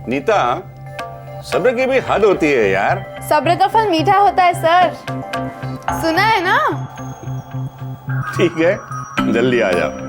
नीता, सब्र की भी हद होती है यार। सब्र का फल मीठा होता है सर, सुना है ना? ठीक है, जल्दी आ जाओ।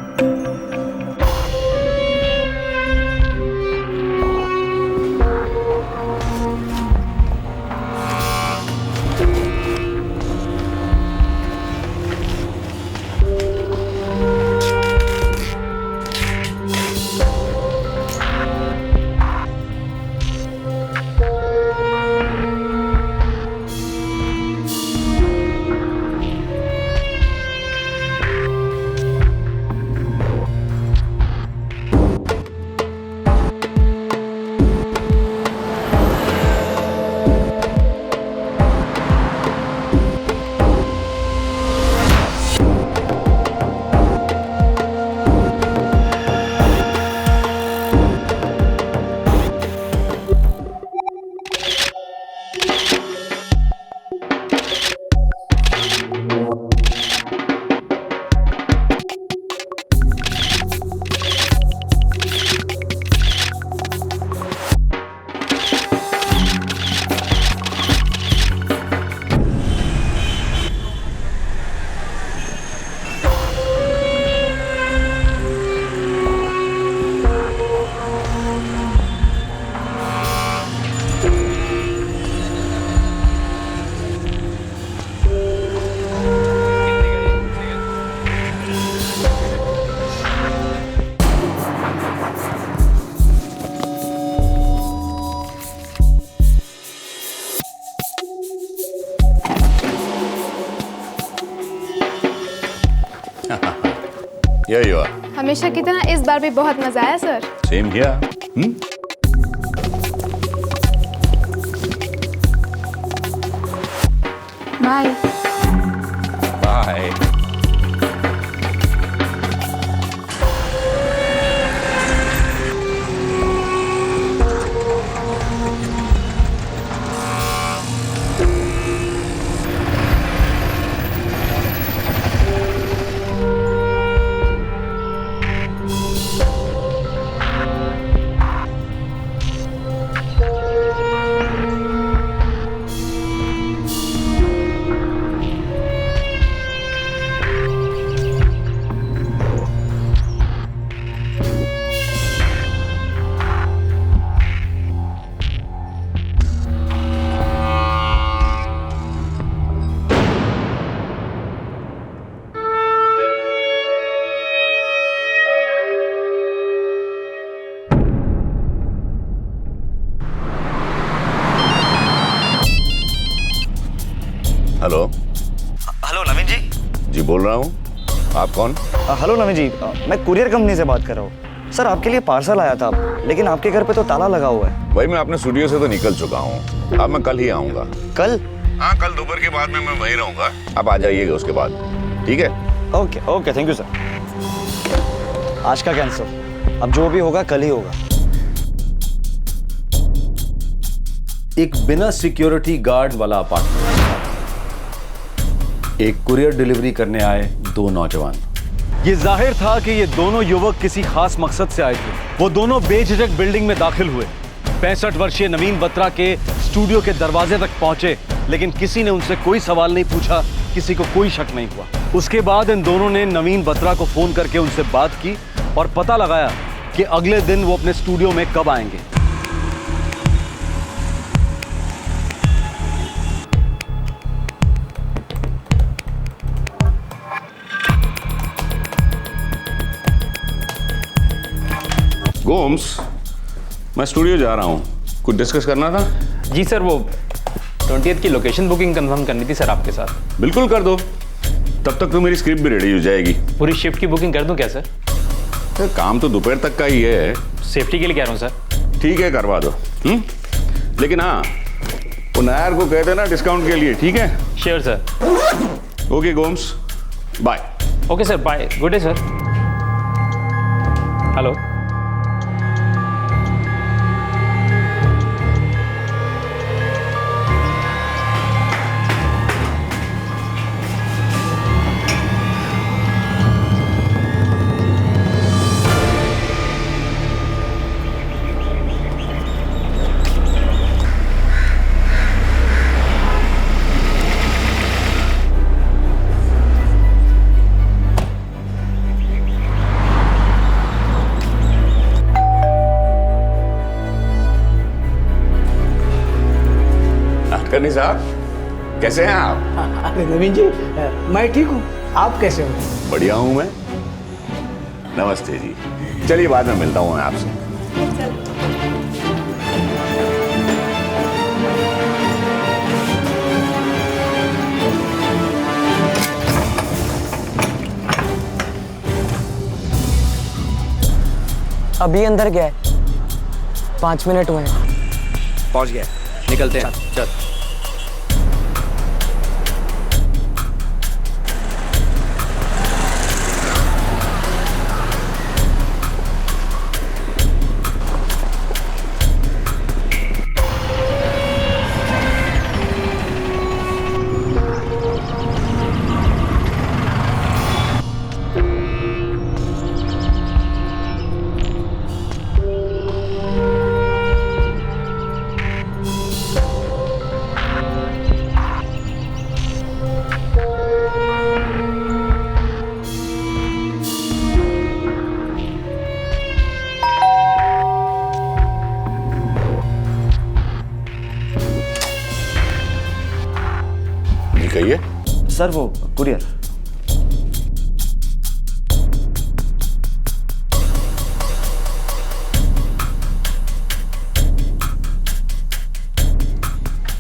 Here you are. हमेशा की तरह इस बार भी बहुत मजा आया sir. Same here. Bye. Bye. Hello. Hello Naveen ji. जी बोल रहा हूँ, आप कौन? हेलो नवीन जी, मैं कुरियर कंपनी से बात कर रहा हूँ। सर आपके लिए पार्सल आया था, लेकिन आपके घर पे तो ताला लगा हुआ है। भाई मैं अपने स्टूडियो से तो निकल चुका हूँ, अब मैं कल ही आऊँगा। कल? हाँ, कल दोपहर के बाद में मैं वहीं रहूँगा, आप आ जाइएगा उसके बाद, ठीक है? Okay okay, thank you sir. आज का कैंसिल, अब जो भी होगा कल ही होगा। एक बिना सिक्योरिटी गार्ड वाला अपार्टमेंट, एक कुरियर डिलीवरी करने आए दो नौजवान। ये जाहिर था कि ये दोनों युवक किसी खास मकसद से आए थे। वो दोनों बेझिझक बिल्डिंग में दाखिल हुए, 65 वर्षीय नवीन बत्रा के स्टूडियो के दरवाजे तक पहुंचे, लेकिन किसी ने उनसे कोई सवाल नहीं पूछा, किसी को कोई शक नहीं हुआ। उसके बाद इन दोनों ने नवीन बत्रा को फोन करके उनसे बात की और पता लगाया कि अगले दिन वो अपने स्टूडियो में कब आएंगे। गोम्स, मैं स्टूडियो जा रहा हूँ, कुछ डिस्कस करना था? जी सर, वो 20th की लोकेशन बुकिंग कंफर्म करनी थी सर आपके साथ। बिल्कुल कर दो, तब तक तो मेरी स्क्रिप्ट भी रेडी हो जाएगी। पूरी शिफ्ट की बुकिंग कर दूं क्या सर? काम तो दोपहर तक का ही है। सेफ्टी के लिए कह रहा हूँ सर। ठीक है, करवा दो। लेकिन हाँ, वो नायर को कह देना डिस्काउंट के लिए, ठीक है? Sure sir. Okay Gomes, bye. Okay sir, bye, good day sir. Hello. Gandhi साहब, कैसे हैं आप? अरे नवीन जी, मैं ठीक हूँ, आप कैसे हो? बढ़िया हूं मैं। नमस्ते जी। चलिए बाद में मिलता हूं मैं आपसे। अभी अंदर गया है, 5 मिनट हुए हैं। पहुंच गया। निकलते हैं। चल। जी कहिए। सर वो कुरियर।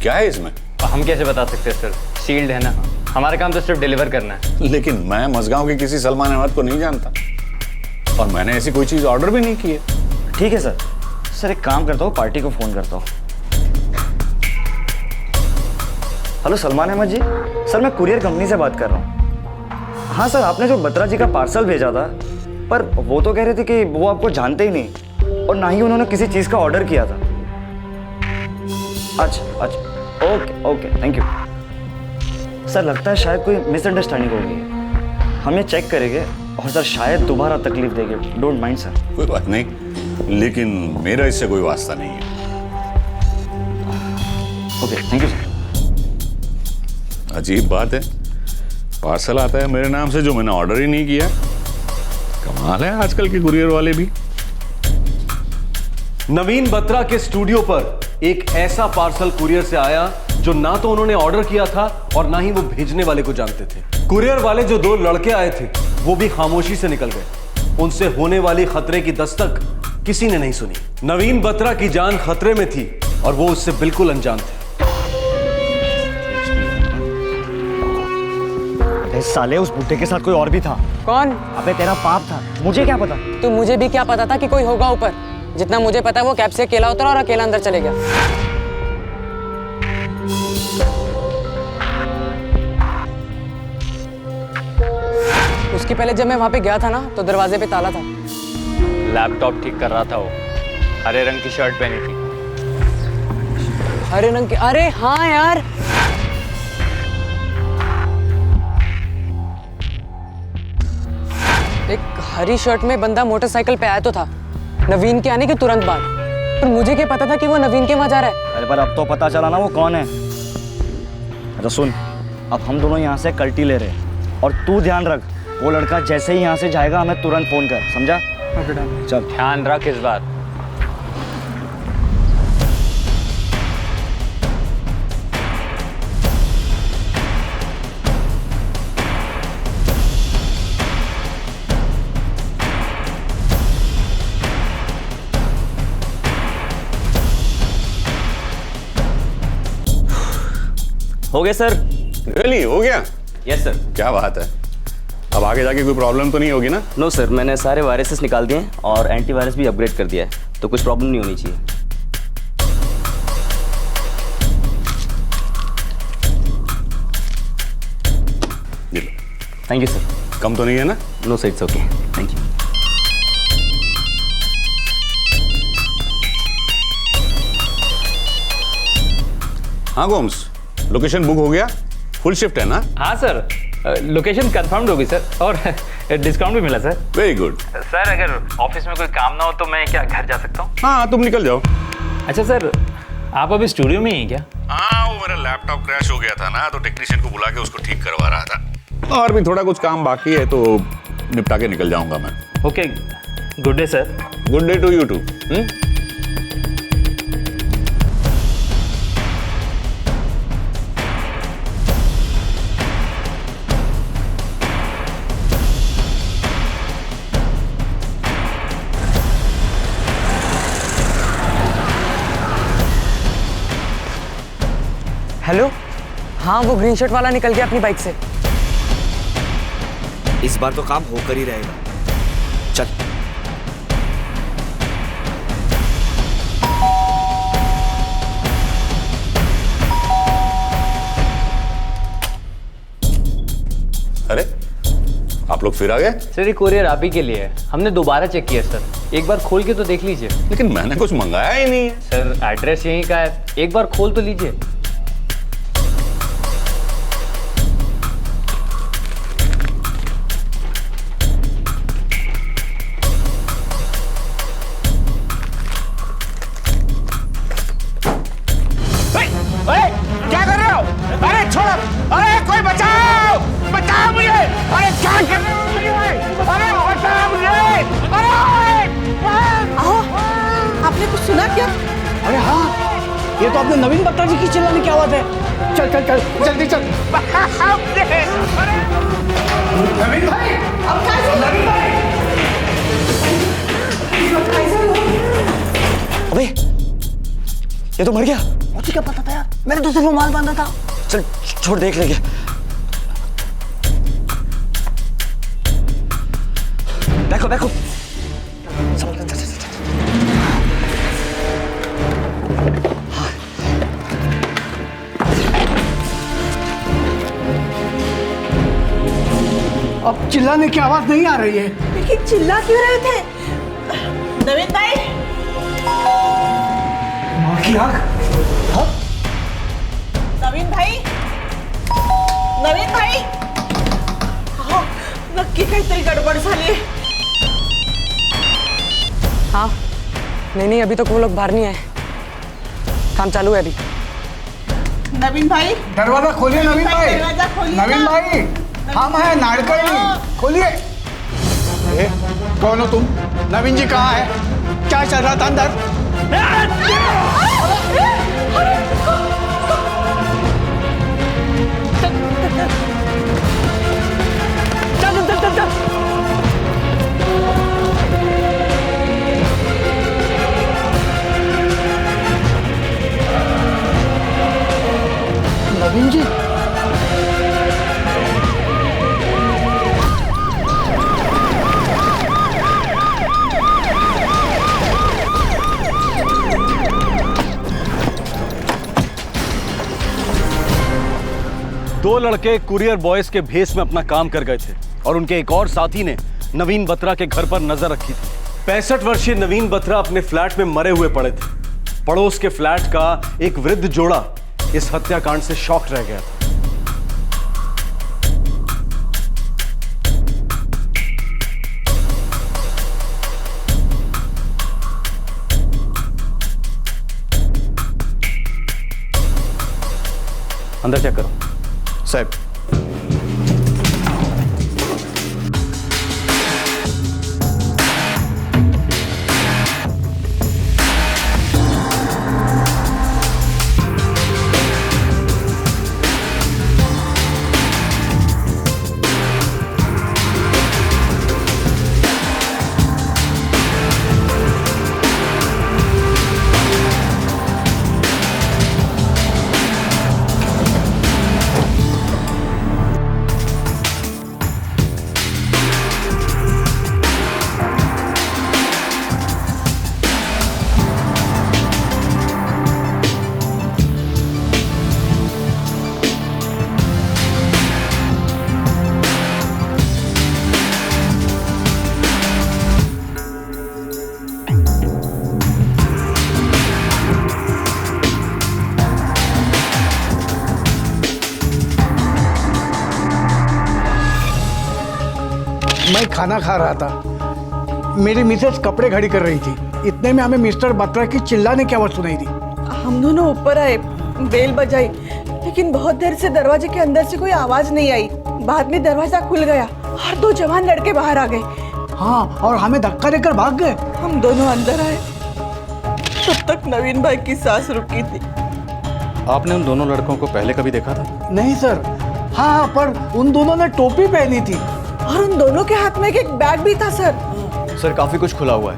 क्या है इसमें? हम कैसे बता सकते हैं सर, शील्ड है ना, हमारा काम तो सिर्फ डिलीवर करना है। लेकिन मैं मजगांव के किसी सलमान अहमद को नहीं जानता और मैंने ऐसी कोई चीज ऑर्डर भी नहीं की है। ठीक है सर। सर एक काम करता हूँ, पार्टी को फोन करता हूँ। हेलो सलमान अहमद जी, सर मैं कुरियर कंपनी से बात कर रहा हूँ। हाँ सर, आपने जो बत्रा जी का पार्सल भेजा था, पर वो तो कह रहे थे कि वो आपको जानते ही नहीं और ना ही उन्होंने किसी चीज़ का ऑर्डर किया था। अच्छा अच्छा, okay okay, thank you sir. लगता है शायद कोई मिसअंडरस्टैंडिंग हो गई है, हम ये चेक करेंगे और सर शायद दोबारा तकलीफ देंगे। Don't mind sir. कोई बात नहीं, लेकिन मेरा इससे कोई वास्ता नहीं है। Okay thank you sir. अजीब बात है, पार्सल आता है मेरे नाम से जो मैंने ऑर्डर ही नहीं किया। कमाल है आजकल के कुरियर वाले भी। नवीन बत्रा के स्टूडियो पर एक ऐसा पार्सल कुरियर से आया जो ना तो उन्होंने ऑर्डर किया था और ना ही वो भेजने वाले को जानते थे। कुरियर वाले जो 2 लड़के आए थे वो भी खामोशी से निकल गए। उनसे होने वाली खतरे की दस्तक किसी ने नहीं सुनी। नवीन बत्रा की जान खतरे में थी और वो उससे बिल्कुल अनजान थे। अरे साले, उस बूढ़े के साथ कोई और भी था। कौन? अबे तेरा पाप था, मुझे क्या पता। तो मुझे भी क्या पता था कि कोई होगा ऊपर। जितना मुझे पता है वो कैब से अकेला उतरा और अकेला अंदर चले गया। उसके पहले जब मैं वहां पे गया था ना, तो दरवाजे पे ताला था। लैपटॉप ठीक कर रहा था वो, हरे रंग की शर्ट पहनी थी। हरे रंग के? अरे हाँ यार, एक हरी शर्ट में बंदा मोटरसाइकिल पे आया तो था नवीन के आने के तुरंत बाद, पर मुझे क्या पता था कि वो नवीन के वहां जा रहा है। अरे पर अब तो पता चला ना वो कौन है। अच्छा सुन, अब हम दोनों यहाँ से कल्टी ले रहे हैं और तू ध्यान रख, वो लड़का जैसे ही यहाँ से जाएगा हमें तुरंत फोन कर, समझा? चल। ध्यान रख इस बार। हो गए सर? रियली हो गया? Yes sir. क्या बात है। अब आगे जाके कोई प्रॉब्लम तो नहीं होगी ना? नो सर, मैंने सारे वायरसेस निकाल दिए हैं और एंटीवायरस भी अपग्रेड कर दिया है, तो कुछ प्रॉब्लम नहीं होनी चाहिए। ये लो। Thank you sir. कम तो नहीं है ना? No sir, it's okay, thank you. हाँ गोम्स, लोकेशन बुक हो गया? फुल शिफ्ट है ना? हाँ सर, लोकेशन कंफर्म्ड होगी सर और डिस्काउंट भी मिला सर। Very good. सर अगर ऑफिस में कोई काम ना हो तो मैं क्या घर जा सकता हूँ? हाँ तुम निकल जाओ। अच्छा सर, आप अभी स्टूडियो में ही हैं क्या? हाँ, वो मेरा लैपटॉप क्रैश हो गया था ना, तो टेक्नीशियन को बुला के उसको ठीक करवा रहा था और भी थोड़ा कुछ काम बाकी है, तो निपटा के निकल जाऊंगा मैं। Okay, good day sir. Good day to you too. Hello, हाँ वो ग्रीन शर्ट वाला निकल गया अपनी बाइक से। इस बार तो काम होकर ही रहेगा। चल। अरे आप लोग फिर आ गए? सर ये कोरियर आप ही के लिए है, हमने दोबारा चेक किया सर, एक बार खोल के तो देख लीजिए। लेकिन मैंने कुछ मंगाया ही नहीं है। सर एड्रेस यहीं का है, एक बार खोल तो लीजिए। क्या कर रहे हो? अरे छोड़ो! अरे कोई बचाओ! बचाओ मुझे! अरे क्या कर रहे हो मुझे? अरे बचाओ मुझे! अरे! आपने कुछ सुना क्या? अरे हाँ, ये तो अपने नवीन बत्रा जी की चिल्लाने की आवाज है। चल चल चल, जल्दी चल। नवीन भाई! अब कैसे? नवीन भाई! अबे, ये तो मर गया। मुझे क्या पता था यार? मैंने तो सिर्फ रुमाल बांधा था। चल छोड़, देख लेंगे। देखो देखो। अब चिल्लाने की आवाज नहीं आ रही है। लेकिन चिल्ला क्यों रहे थे? नवीन भाई! माँ की आँख। नवीन भाई! नवीन भाई! अहो, नक्की काहीतरी गडबड झाली. हाँ, नहीं अभी तक वो लोग बाहर नहीं आए, काम चालू है अभी। नवीन भाई! दरवाजा खोलिए नवीन भाई। दरवाजा खोलिए नवीन ना। भाई, हम हैं नाड़कर्णी, खोलिए। कौन हो तुम? नवीन जी कहाँ है? क्या चल रहा था अंदर? चल चल चल चल। नवीन जी, दो लड़के कुरियर बॉयज के भेस में अपना काम कर गए थे और उनके एक और साथी ने नवीन बत्रा के घर पर नजर रखी थी। 65 वर्षीय नवीन बत्रा अपने फ्लैट में मरे हुए पड़े थे। पड़ोस के फ्लैट का एक वृद्ध जोड़ा इस हत्याकांड से शॉक रह गया था। अंदर चेक करो साहब। मैं खाना खा रहा था, मेरी मिसेस कपड़े घड़ी कर रही थी। इतने में हमें मिस्टर बत्रा की चिल्लाने की आवाज सुनाई दी। हम दोनों ऊपर आए, बेल बजाई, लेकिन बहुत देर से दरवाजे के अंदर से कोई आवाज नहीं आई। बाद में दरवाजा खुल गया और दो जवान लड़के बाहर आ गए। हाँ, और हमें धक्का देकर भाग गए। हम दोनों अंदर आए, तब तक नवीन भाई की सांस रुकी थी। आपने उन दोनों लड़कों को पहले कभी देखा था? नहीं सर। हाँ, पर उन दोनों ने टोपी पहनी थी और उन दोनों के हाथ में एक बैग भी था सर। सर काफ़ी कुछ खुला हुआ है,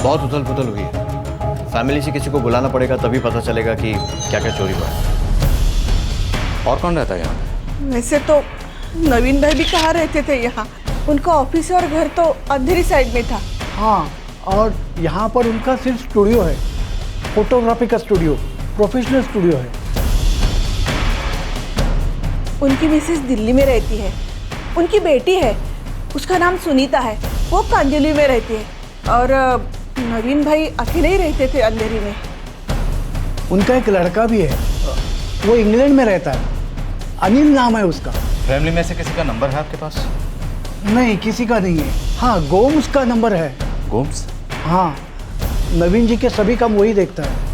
बहुत उथल पुथल हुई है। फैमिली से किसी को बुलाना पड़ेगा, तभी पता चलेगा कि क्या क्या चोरी हुआ है। और कौन रहता है यहाँ पे? वैसे तो नवीन भाई भी कहाँ रहते थे यहाँ, उनका ऑफिस और घर तो अंधेरी साइड में था। हाँ, और यहाँ पर उनका सिर्फ स्टूडियो है, फोटोग्राफी का स्टूडियो, प्रोफेशनल स्टूडियो है। उनकी मिसेस दिल्ली में रहती है, उनकी बेटी है, उसका नाम सुनीता है, वो कांदिवली में रहती है। और नवीन भाई अकेले ही रहते थे अंधेरी में। उनका एक लड़का भी है, वो इंग्लैंड में रहता है, अनिल नाम है उसका। फैमिली में से किसी का नंबर है आपके पास? नहीं, किसी का नहीं है। हाँ, गोम्स का नंबर है। गोम्स? हाँ, नवीन जी के सभी काम वही देखता है।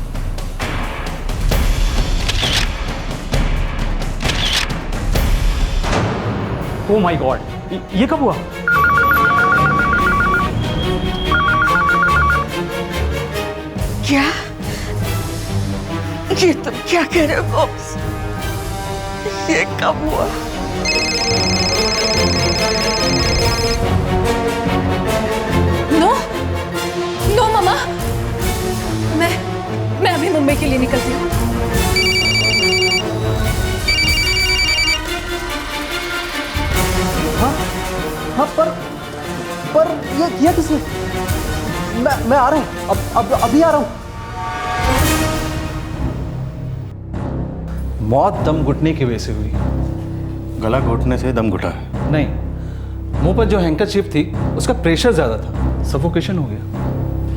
ओ माय गॉड, ये कब हुआ? क्या? ये तुम क्या कह रहे हो बॉस? ये कब हुआ? नो नो मामा, मैं अभी मुंबई के लिए निकलती हूँ। हाँ, पर ये किया किसने? मैं आ रहा हूँ, अब अभी आ रहा हूँ। मौत दम घुटने की वजह से हुई। गला घोटने से दम घुटा है? नहीं, मुंह पर जो हैंकरचीफ थी उसका प्रेशर ज़्यादा था, सफोकेशन हो गया।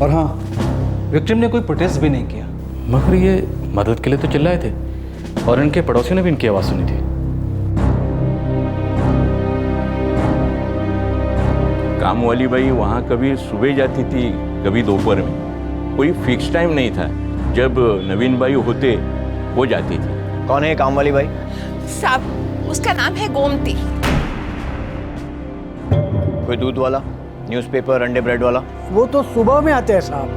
और हाँ, विक्टिम ने कोई प्रोटेस्ट भी नहीं किया। मगर ये मदद के लिए तो चिल्लाए थे और इनके पड़ोसियों ने भी इनकी आवाज़ सुनी थी। काम वाली बाई वहाँ कभी सुबह जाती थी, कभी दोपहर में, कोई फिक्स टाइम नहीं था। जब नवीन भाई होते वो जाती थी। कौन है काम वाली बाई? साहब, उसका नाम है गोमती। कोई दूध वाला, न्यूज़पेपर, अंडे ब्रेड वाला? वो तो सुबह में आते हैं साहब।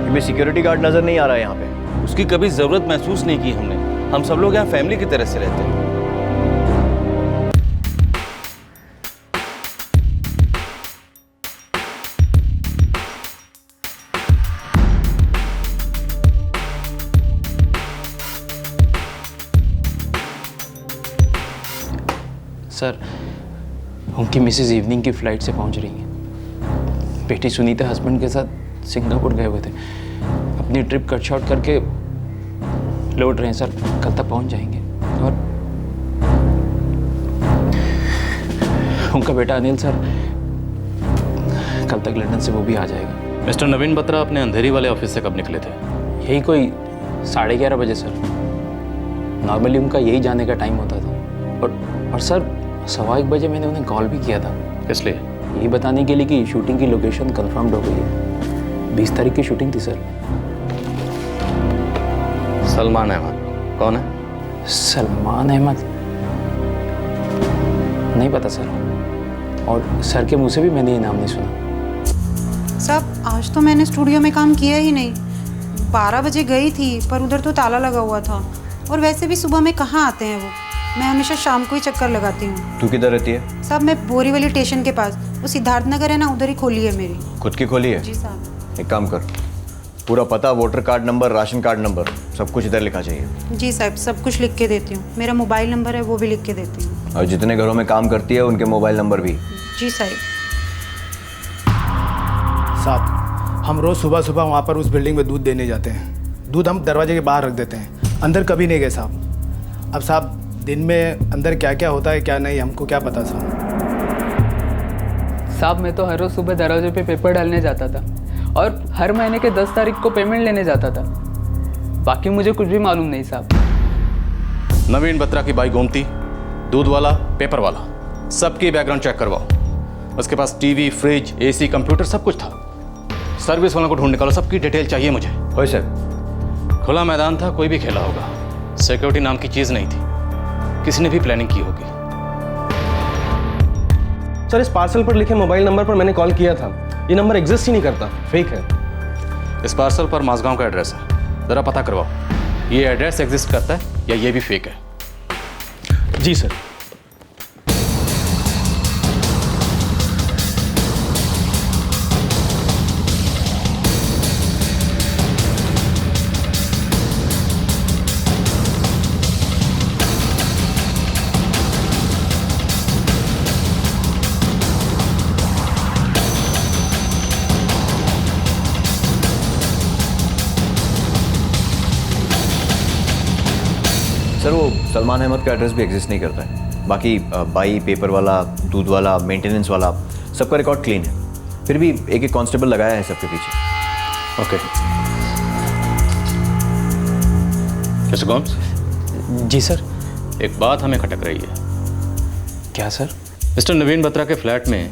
हमें सिक्योरिटी गार्ड नजर नहीं आ रहा है यहाँ पे। उसकी कभी ज़रूरत महसूस नहीं की हमने। हम सब लोग यहाँ फैमिली की तरह से रहते हैं। सर, उनकी मिसेज इवनिंग की फ़्लाइट से पहुंच रही हैं। बेटी सुनीता हस्बैंड के साथ सिंगापुर गए हुए थे, अपनी ट्रिप कट शॉर्ट करके लौट रहे हैं सर, कल तक पहुंच जाएंगे। और उनका बेटा अनिल सर कल तक लंदन से वो भी आ जाएगा। मिस्टर नवीन बत्रा अपने अंधेरी वाले ऑफिस से कब निकले थे? यही कोई 11:30 बजे सर। नॉर्मली उनका यही जाने का टाइम होता था। और सर 1:15 बजे मैंने उन्हें कॉल भी किया था। किस लिए? यही बताने के लिए कि शूटिंग की लोकेशन कंफर्म्ड हो गई है। 20 तारीख की शूटिंग थी सर। सलमान अहमद कौन है? सलमान अहमद नहीं पता सर, और सर के मुंह से भी मैंने ये नाम नहीं सुना। साहब, आज तो मैंने स्टूडियो में काम किया ही नहीं। 12 बजे गई थी, पर उधर तो ताला लगा हुआ था, और वैसे भी सुबह में कहाँ आते हैं वो। मैं हमेशा शाम को ही चक्कर लगाती हूँ। तू किधर रहती है? साहब, मैं बोरीवली स्टेशन के पास, वो सिद्धार्थ नगर है ना, उधर ही खोली है मेरी। खुद की खोली है? जी साहब। एक काम कर, पूरा पता, voter card number, ration card number, सब कुछ इधर लिखा चाहिए। जी साहब, सब कुछ लिख के देती हूँ। मेरा मोबाइल नंबर है, वो भी लिख के देती हूँ। और जितने घरों में काम करती है उनके मोबाइल नंबर भी। जी साहब। साहब, हम रोज़ सुबह सुबह वहाँ पर उस बिल्डिंग में दूध देने जाते हैं। दूध हम दरवाजे के बाहर रख देते हैं, अंदर कभी नहीं गए साहब। अब साहब, दिन में अंदर क्या क्या होता है क्या नहीं, हमको क्या पता साहब। मैं तो हर रोज़ सुबह दरवाजे पे पेपर डालने जाता था, और हर महीने के 10 तारीख को पेमेंट लेने जाता था। बाकी मुझे कुछ भी मालूम नहीं साहब। नवीन बत्रा की बाई गोमती, दूध वाला, पेपर वाला, सबकी बैकग्राउंड चेक करवाओ। उसके पास टीवी, फ्रिज, एसी, कंप्यूटर सब कुछ था। सर्विस वालों को ढूंढ निकालो, सबकी डिटेल चाहिए मुझे। ओए सर। खुला मैदान था, कोई भी खेला होगा। सिक्योरिटी नाम की चीज़ नहीं थी, किसी ने भी प्लानिंग की होगी। सर, इस पार्सल पर लिखे मोबाइल नंबर पर मैंने कॉल किया था। ये नंबर एग्जिस्ट ही नहीं करता, फेक है। इस पार्सल पर माझगांव का एड्रेस है, ज़रा पता करवाओ ये एड्रेस एग्जिस्ट करता है या ये भी फेक है। जी सर। सर वो सलमान अहमद का एड्रेस भी एग्जिस्ट नहीं करता है। बाकी बाई, पेपर वाला, दूध वाला, मेंटेनेंस वाला, सबका रिकॉर्ड क्लीन है। फिर भी एक एक कांस्टेबल लगाया है सबके पीछे। ओके। मिस्टर गोम्स। जी सर। एक बात हमें खटक रही है। क्या सर? मिस्टर नवीन बत्रा के फ्लैट में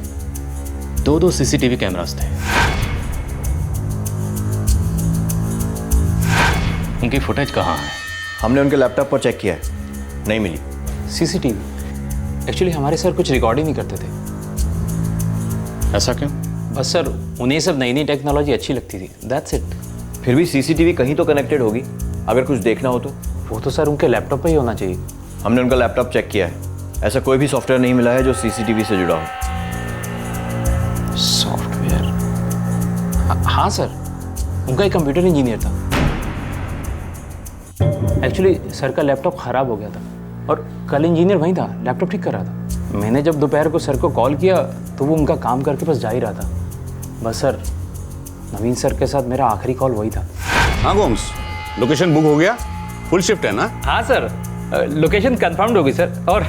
दो सीसीटीवी कैमरास थे। उनकी फुटेज कहाँ है? हमने उनके लैपटॉप पर चेक किया है, नहीं मिली। सीसीटीवी? एक्चुअली हमारे सर कुछ रिकॉर्ड ही नहीं करते थे। ऐसा क्यों? बस सर उन्हें सब नई नई टेक्नोलॉजी अच्छी लगती थी, दैट्स इट। फिर भी सीसीटीवी कहीं तो कनेक्टेड होगी, अगर कुछ देखना हो तो। वो तो सर उनके लैपटॉप पर ही होना चाहिए। हमने उनका लैपटॉप चेक किया है, ऐसा कोई भी सॉफ्टवेयर नहीं मिला है जो सीसीटीवी से जुड़ा हो। सॉफ्टवेयर? हाँ सर, उनका एक कंप्यूटर इंजीनियर था। एक्चुअली सर का लैपटॉप ख़राब हो गया था और कल इंजीनियर वहीं था, लैपटॉप ठीक कर रहा था। मैंने जब दोपहर को सर को कॉल किया तो वो उनका काम करके बस जा ही रहा था। बस सर, नवीन सर के साथ मेरा आखिरी कॉल वही था। हाँ गोम्स, लोकेशन बुक हो गया? फुल शिफ्ट है ना? हाँ सर, लोकेशन कंफर्म्ड होगी सर और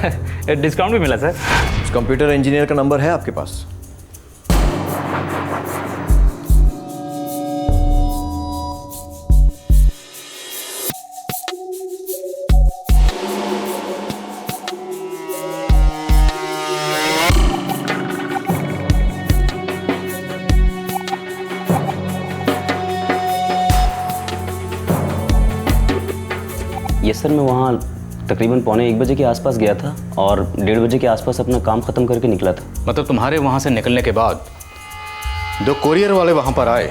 डिस्काउंट भी मिला सर। उस कंप्यूटर इंजीनियर का नंबर है आपके पास? यस सर, मैं वहाँ तकरीबन 1:15 के आसपास गया था और 1:30 बजे के आसपास अपना काम ख़त्म करके निकला था। मतलब तुम्हारे वहाँ से निकलने के बाद दो कोरियर वाले वहाँ पर आए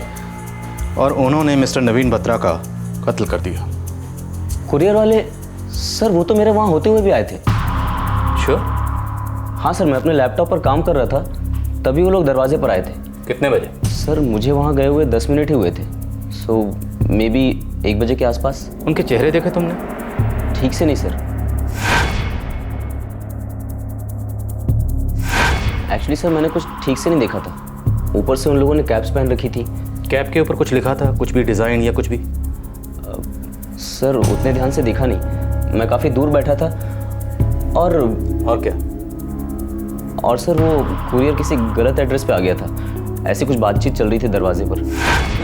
और उन्होंने मिस्टर नवीन बत्रा का कत्ल कर दिया। कुरियर वाले? सर वो तो मेरे वहाँ होते हुए भी आए थे। श्योर? हाँ सर, मैं अपने लैपटॉप पर काम कर रहा था, तभी वो लोग दरवाजे पर आए थे। कितने बजे? सर मुझे वहाँ गए हुए 10 मिनट ही हुए थे, सो मे बी 1 बजे के आसपास। उनके चेहरे देखे तुमने? ठीक से नहीं सर। एक्चुअली सर मैंने कुछ ठीक से नहीं देखा था। ऊपर से उन लोगों ने कैप्स पहन रखी थी। कैप के ऊपर कुछ लिखा था, कुछ भी डिज़ाइन या कुछ भी? सर उतने ध्यान से देखा नहीं, मैं काफ़ी दूर बैठा था। और क्या? और सर वो कुरियर किसी गलत एड्रेस पे आ गया था, ऐसी कुछ बातचीत चल रही थी दरवाजे पर।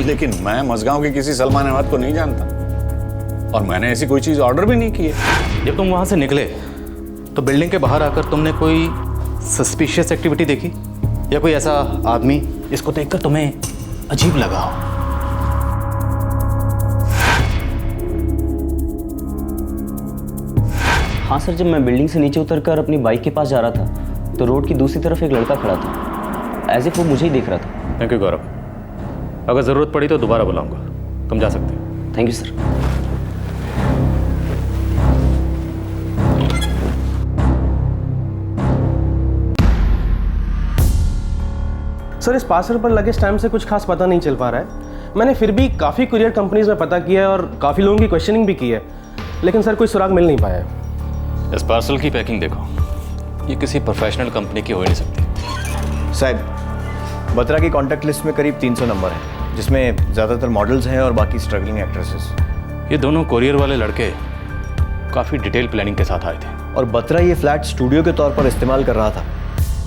लेकिन मैं मजगांव के किसी सलमान अहमद को नहीं जानता और मैंने ऐसी कोई चीज़ ऑर्डर भी नहीं की है। जब तुम वहाँ से निकले तो बिल्डिंग के बाहर आकर तुमने कोई सस्पिशियस एक्टिविटी देखी या कोई ऐसा आदमी इसको देखकर तुम्हें अजीब लगा हो? हाँ सर, जब मैं बिल्डिंग से नीचे उतरकर अपनी बाइक के पास जा रहा था तो रोड की दूसरी तरफ एक लड़का खड़ा था, एज इफ वो मुझे ही देख रहा था। थैंक यू गौरव। अगर ज़रूरत पड़ी तो दोबारा बुलाऊंगा, तुम जा सकते हो। Thank you sir. सर इस पार्सल पर लगे स्टैम्प से कुछ खास पता नहीं चल पा रहा है। मैंने फिर भी काफ़ी कुरियर कंपनीज में पता किया है और काफ़ी लोगों की क्वेश्चनिंग भी की है, लेकिन सर कोई सुराग मिल नहीं पाया है। इस पार्सल की पैकिंग देखो, ये किसी प्रोफेशनल कंपनी की हो ही नहीं सकती। साहब, बत्रा की कॉन्टैक्ट लिस्ट में करीब 300 नंबर हैं, जिसमें ज़्यादातर मॉडल्स हैं और बाकी स्ट्रगलिंग एक्ट्रेसेस। ये दोनों कोरियर वाले लड़के काफ़ी डिटेल प्लानिंग के साथ आए थे। और बत्रा ये फ्लैट स्टूडियो के तौर पर इस्तेमाल कर रहा था,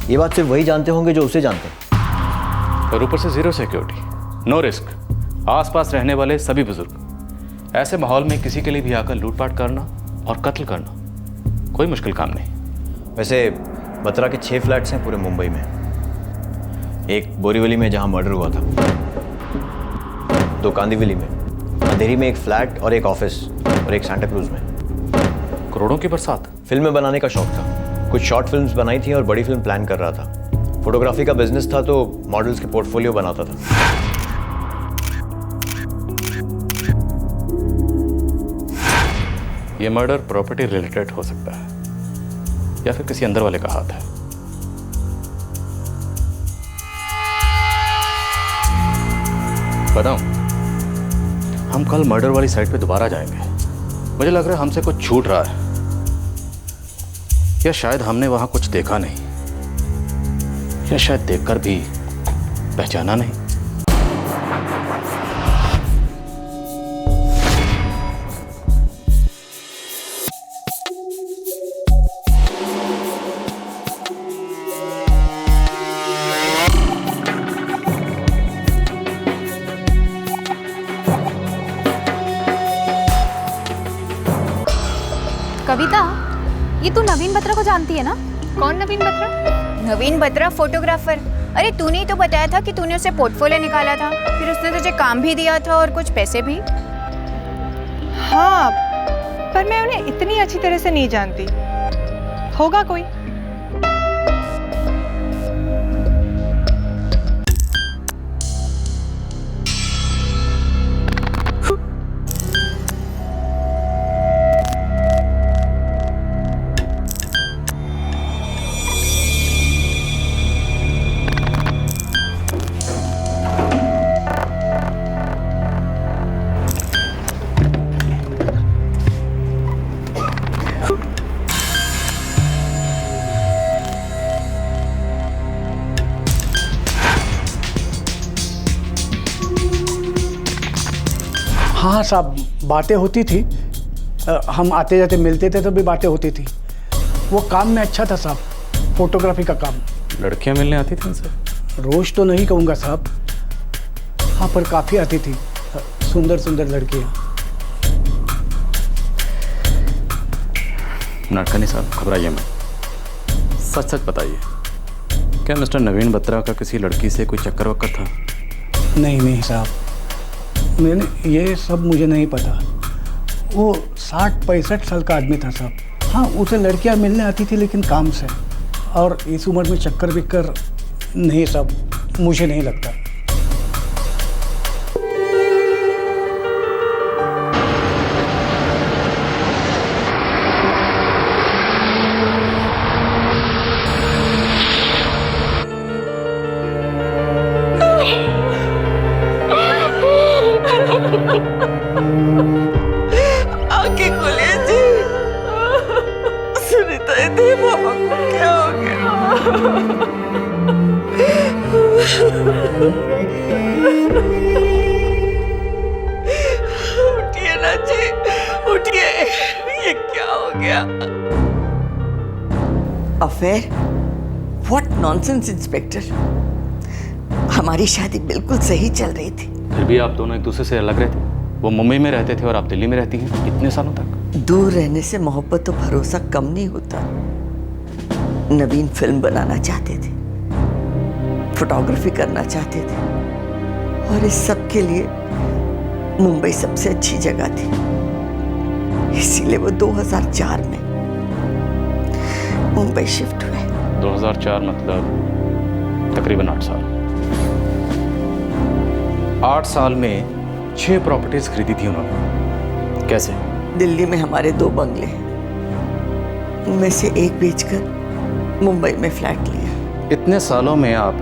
ये बात सिर्फ वही जानते होंगे जो उसे जानते हैं। और ऊपर से ज़ीरो सिक्योरिटी, नो रिस्क, आसपास रहने वाले सभी बुजुर्ग। ऐसे माहौल में किसी के लिए भी आकर लूटपाट करना और कत्ल करना कोई मुश्किल काम नहीं। वैसे बत्रा के 6 फ्लैट्स हैं पूरे मुंबई में। एक बोरीवली में जहां मर्डर हुआ था, 2 कांदिवली में, अंधेरी में एक फ्लैट और एक ऑफिस, और एक सांता क्रूज में। करोड़ों की बरसात। फिल्में बनाने का शौक था, कुछ शॉर्ट फिल्म्स बनाई थी और बड़ी फिल्म प्लान कर रहा था। फोटोग्राफी का बिजनेस था तो मॉडल्स के पोर्टफोलियो बनाता था। ये मर्डर प्रॉपर्टी रिलेटेड हो सकता है या फिर किसी अंदर वाले का हाथ है। बताऊं, हम कल मर्डर वाली साइट पे दोबारा जाएंगे। मुझे लग रहा है हमसे कुछ छूट रहा है, या शायद हमने वहां कुछ देखा नहीं, या शायद देखकर भी पहचाना नहीं। कविता, ये तू नवीन बत्रा को जानती है ना? कौन नवीन बत्रा? नवीन बत्रा फोटोग्राफर। अरे तूने ही तो बताया था कि तूने उसे पोर्टफोलियो निकाला था, फिर उसने तुझे काम भी दिया था और कुछ पैसे भी। हाँ, पर मैं उन्हें इतनी अच्छी तरह से नहीं जानती। होगा कोई। हाँ साहब, बातें होती थी। हम आते जाते मिलते थे तो भी बातें होती थी। वो काम में अच्छा था साहब, फोटोग्राफी का काम। लड़कियां मिलने आती थी उनसे? रोज तो नहीं कहूँगा साहब, हाँ पर काफ़ी आती थी, सुंदर सुंदर लड़कियाँ। नाटकानी साहब घबराइए मत, सच सच बताइए, क्या मिस्टर नवीन बत्रा का किसी लड़की से कोई चक्कर वक्कर था? नहीं नहीं साहब, मैंने ये सब मुझे नहीं पता। वो 60-65 साल का आदमी था साहब। हाँ, उसे लड़कियां मिलने आती थी लेकिन काम से, और इस उम्र में चक्कर विक्कर नहीं साहब, मुझे नहीं लगता। आंखें खोलिए जी। सुनीता दीदी, पापा को क्या हो गया? उठिए ना जी, उठिए, ये क्या हो गया? अफेयर? What nonsense inspector. हमारी शादी बिल्कुल सही चल रही थी। फिर भी आप दोनों एक दूसरे से अलग रहते। वो मुंबई में रहते थे और आप दिल्ली में रहती हैं इतने सालों तक। दूर रहने से मोहब्बत और भरोसा कम नहीं होता। नवीन फिल्म बनाना चाहते थे, फोटोग्राफी करना चाहते थे, और इस सब के लिए मुंबई सबसे अच्छी जगह थी। इसीलिए वो 2004 में मुंबई शिफ्ट हुए। 2004 मतलब तकरीबन 8 साल। 8 साल में 6 प्रॉपर्टीज खरीदी थी उन्होंने। कैसे? दिल्ली में हमारे 2 बंगले हैं, उनमें से एक बेचकर मुंबई में फ्लैट लिया। इतने सालों में आप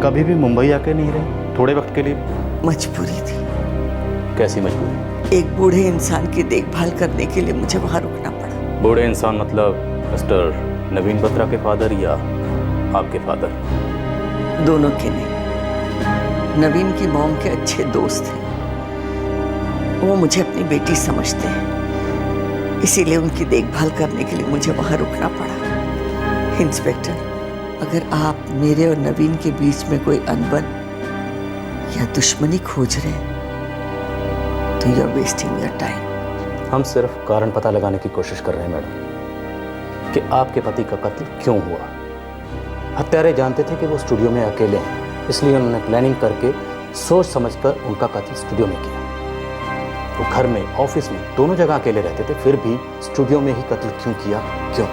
कभी भी मुंबई आके नहीं रहे थोड़े वक्त के लिए? मजबूरी थी। कैसी मजबूरी? एक बूढ़े इंसान की देखभाल करने के लिए मुझे वहां रुकना पड़ा। बूढ़े इंसान मतलब मिस्टर नवीन बत्रा के फादर या आपके फादर? दोनों के नहीं। नवीन की मॉम के अच्छे दोस्त हैं, वो मुझे अपनी बेटी समझते हैं, इसीलिए उनकी देखभाल करने के लिए मुझे वहां रुकना पड़ा। इंस्पेक्टर, अगर आप मेरे और नवीन के बीच में कोई अनबन या दुश्मनी खोज रहे हैं तो you are wasting your time. हम सिर्फ कारण पता लगाने की कोशिश कर रहे हैं मैडम कि आपके पति का कत्ल क्यों हुआ। हत्यारे जानते थे कि वो स्टूडियो में अकेले हैं, इसलिए उन्होंने प्लानिंग करके सोच समझकर उनका कत्ल स्टूडियो में किया। वो घर में, ऑफिस में, दोनों जगह अकेले रहते थे, फिर भी स्टूडियो में ही कत्ल क्यों किया? क्यों?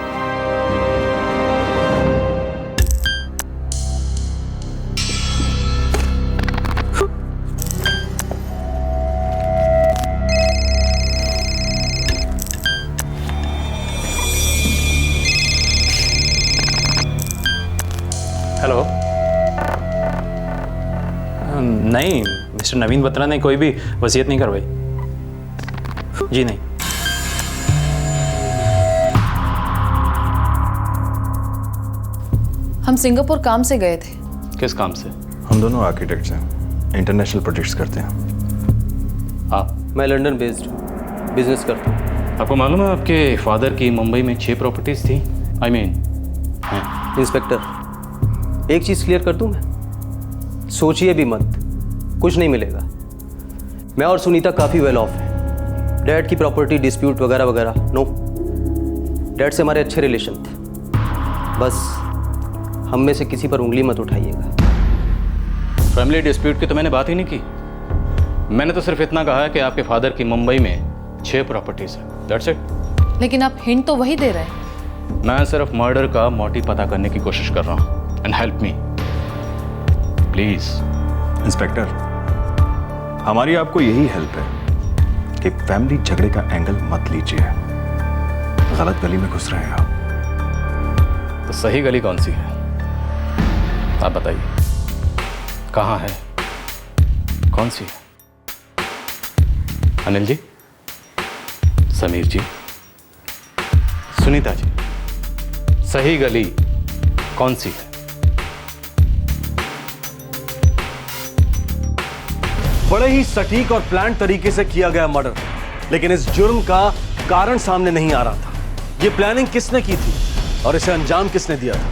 हेलो। नहीं, मिस्टर नवीन बत्रा ने कोई भी वसीयत नहीं करवाई। जी नहीं। हम सिंगापुर काम से गए थे। किस काम से? हम दोनों आर्किटेक्ट्स हैं, इंटरनेशनल प्रोजेक्ट्स करते हैं। आप? मैं लंदन बेस्ड बिजनेस करता हूँ। आपको मालूम है आपके फादर की मुंबई में 6 प्रॉपर्टीज थी? आई मीन इंस्पेक्टर, एक चीज़ क्लियर कर दूँ मैं? सोचिए भी मत, कुछ नहीं मिलेगा। मैं और सुनीता काफ़ी वेल ऑफ हैं। डैड की प्रॉपर्टी डिस्प्यूट वगैरह वगैरह नो। डैड से हमारे अच्छे रिलेशन थे। बस हम में से किसी पर उंगली मत उठाइएगा। फैमिली डिस्प्यूट की तो मैंने बात ही नहीं की। मैंने तो सिर्फ इतना कहा है कि आपके फादर की मुंबई में 6 प्रॉपर्टीज है, दैट्स इट। लेकिन आप हिंट तो वही दे रहे हैं। मैं सिर्फ मर्डर का मोटिव पता करने की कोशिश कर रहा हूँ। And help me please. Inspector, हमारी आपको यही हेल्प है कि फैमिली झगड़े का एंगल मत लीजिए। गलत गली में घुस रहे हैं आप। तो सही गली कौन सी है आप बताइए, कहाँ है, कौन सी है? अनिल जी, समीर जी, सुनीता जी, सही गली कौन सी है? बड़े ही सटीक और प्लान तरीके से किया गया मर्डर, लेकिन इस जुर्म का कारण सामने नहीं आ रहा था। ये प्लानिंग किसने की थी और इसे अंजाम किसने दिया था?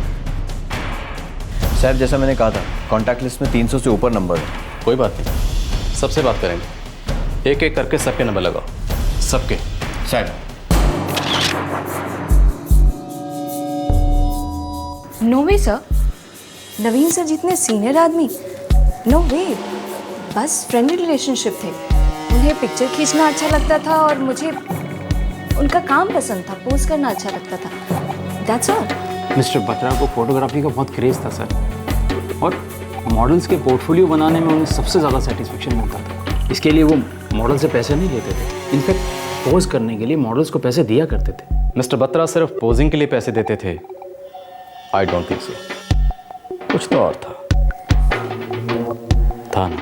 साहब, जैसा मैंने कहा था, कॉन्टैक्ट लिस्ट में 300 से ऊपर नंबर है। कोई बात नहीं, सबसे बात करेंगे। एक एक करके सबके नंबर लगाओ, सबके। साइड। नो वे सर, नवीन सर जितने सीनियर आदमी, नो वे। बस फ्रेंडली रिलेशनशिप थे। उन्हें पिक्चर खींचना अच्छा लगता था और मुझे उनका काम पसंद था, पोज करना अच्छा लगता था, दैट्स ऑल। मिस्टर बत्रा को फोटोग्राफी का बहुत क्रेज़ था सर, और मॉडल्स के पोर्टफोलियो बनाने में उन्हें सबसे ज़्यादा सेटिस्फेक्शन मिलता था। इसके लिए वो मॉडल से पैसे नहीं लेते थे, इनफैक्ट पोज करने के लिए मॉडल्स को पैसे दिया करते थे। मिस्टर बत्रा सिर्फ पोजिंग के लिए पैसे देते थे? I don't think so. कुछ तो और था ना?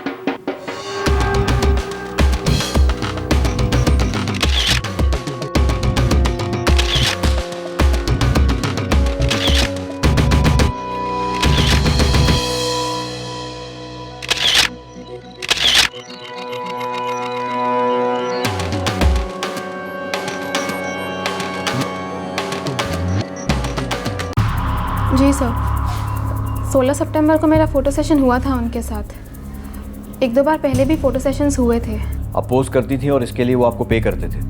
जी सर, 16 सितंबर को मेरा फ़ोटो सेशन हुआ था उनके साथ। 1-2 बार पहले भी फ़ोटो सेशंस हुए थे। आप पोज करती थी और इसके लिए वो आपको पे करते थे?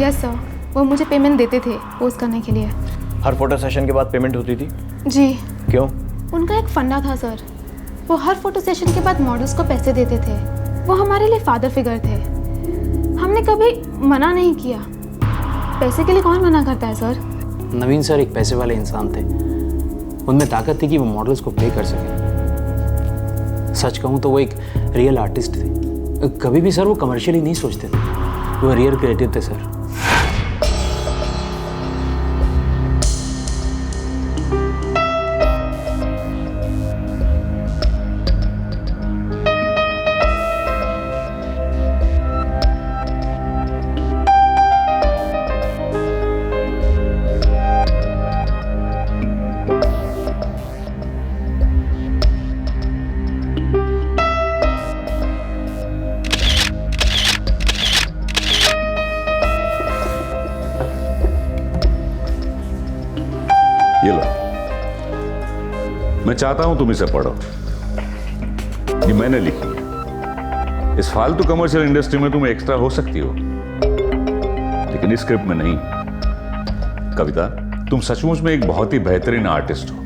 यस सर, वो मुझे पेमेंट देते थे पोस्ट करने के लिए। हर फोटो सेशन के बाद पेमेंट होती थी? जी। क्यों? उनका एक फंडा था सर, वो हर फोटो सेशन के बाद मॉडल्स को पैसे देते थे। वो हमारे लिए फादर फिगर थे, हमने कभी मना नहीं किया। पैसे के लिए कौन मना करता है सर? नवीन सर एक पैसे वाले इंसान थे, उनमें ताकत थी कि वो मॉडल्स को पे कर सके। सच कहूँ तो वो एक रियल आर्टिस्ट थे। कभी भी सर वो कमर्शियली नहीं सोचते थे, वो रियल क्रिएटिव थे सर। ये लो, मैं चाहता हूं तुम इसे पढ़ो। ये मैंने लिखी है। इस फालतू कमर्शियल इंडस्ट्री में तुम एक्स्ट्रा हो सकती हो, लेकिन इस स्क्रिप्ट में नहीं। कविता, तुम सचमुच में एक बहुत ही बेहतरीन आर्टिस्ट हो।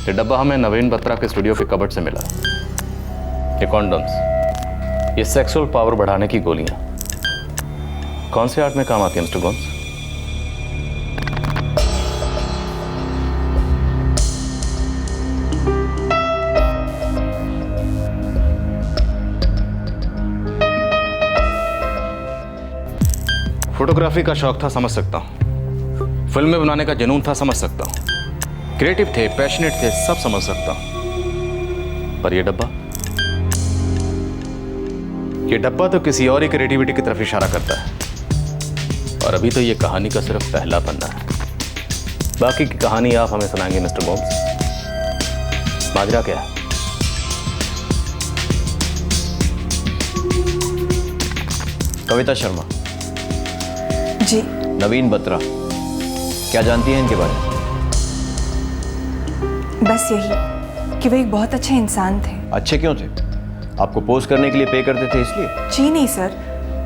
ये डब्बा हमें नवीन बत्रा के स्टूडियो के कबर्ड से मिला। ये कॉन्डम्स, ये सेक्सुअल पावर बढ़ाने की गोलियां, कौन से आर्ट में काम आती है मिस्टर गोम्स? फोटोग्राफी का शौक था, समझ सकता हूं। फिल्में बनाने का जुनून था, समझ सकता हूं। क्रिएटिव थे, पैशनेट थे, सब समझ सकता हूं। पर ये डब्बा तो किसी और ही क्रिएटिविटी की तरफ इशारा करता है। और अभी तो ये कहानी का सिर्फ पहला पन्ना है। बाकी की कहानी आप हमें सुनाएंगे मिस्टर गोम्स। माजरा क्या है? कविता शर्मा जी। नवीन बत्रा, क्या जानती हैं इनके बारे में? बस यही कि वो एक बहुत अच्छे इंसान थे। अच्छे क्यों थे? आपको पोज करने के लिए पे करते थे इसलिए? जी नहीं सर,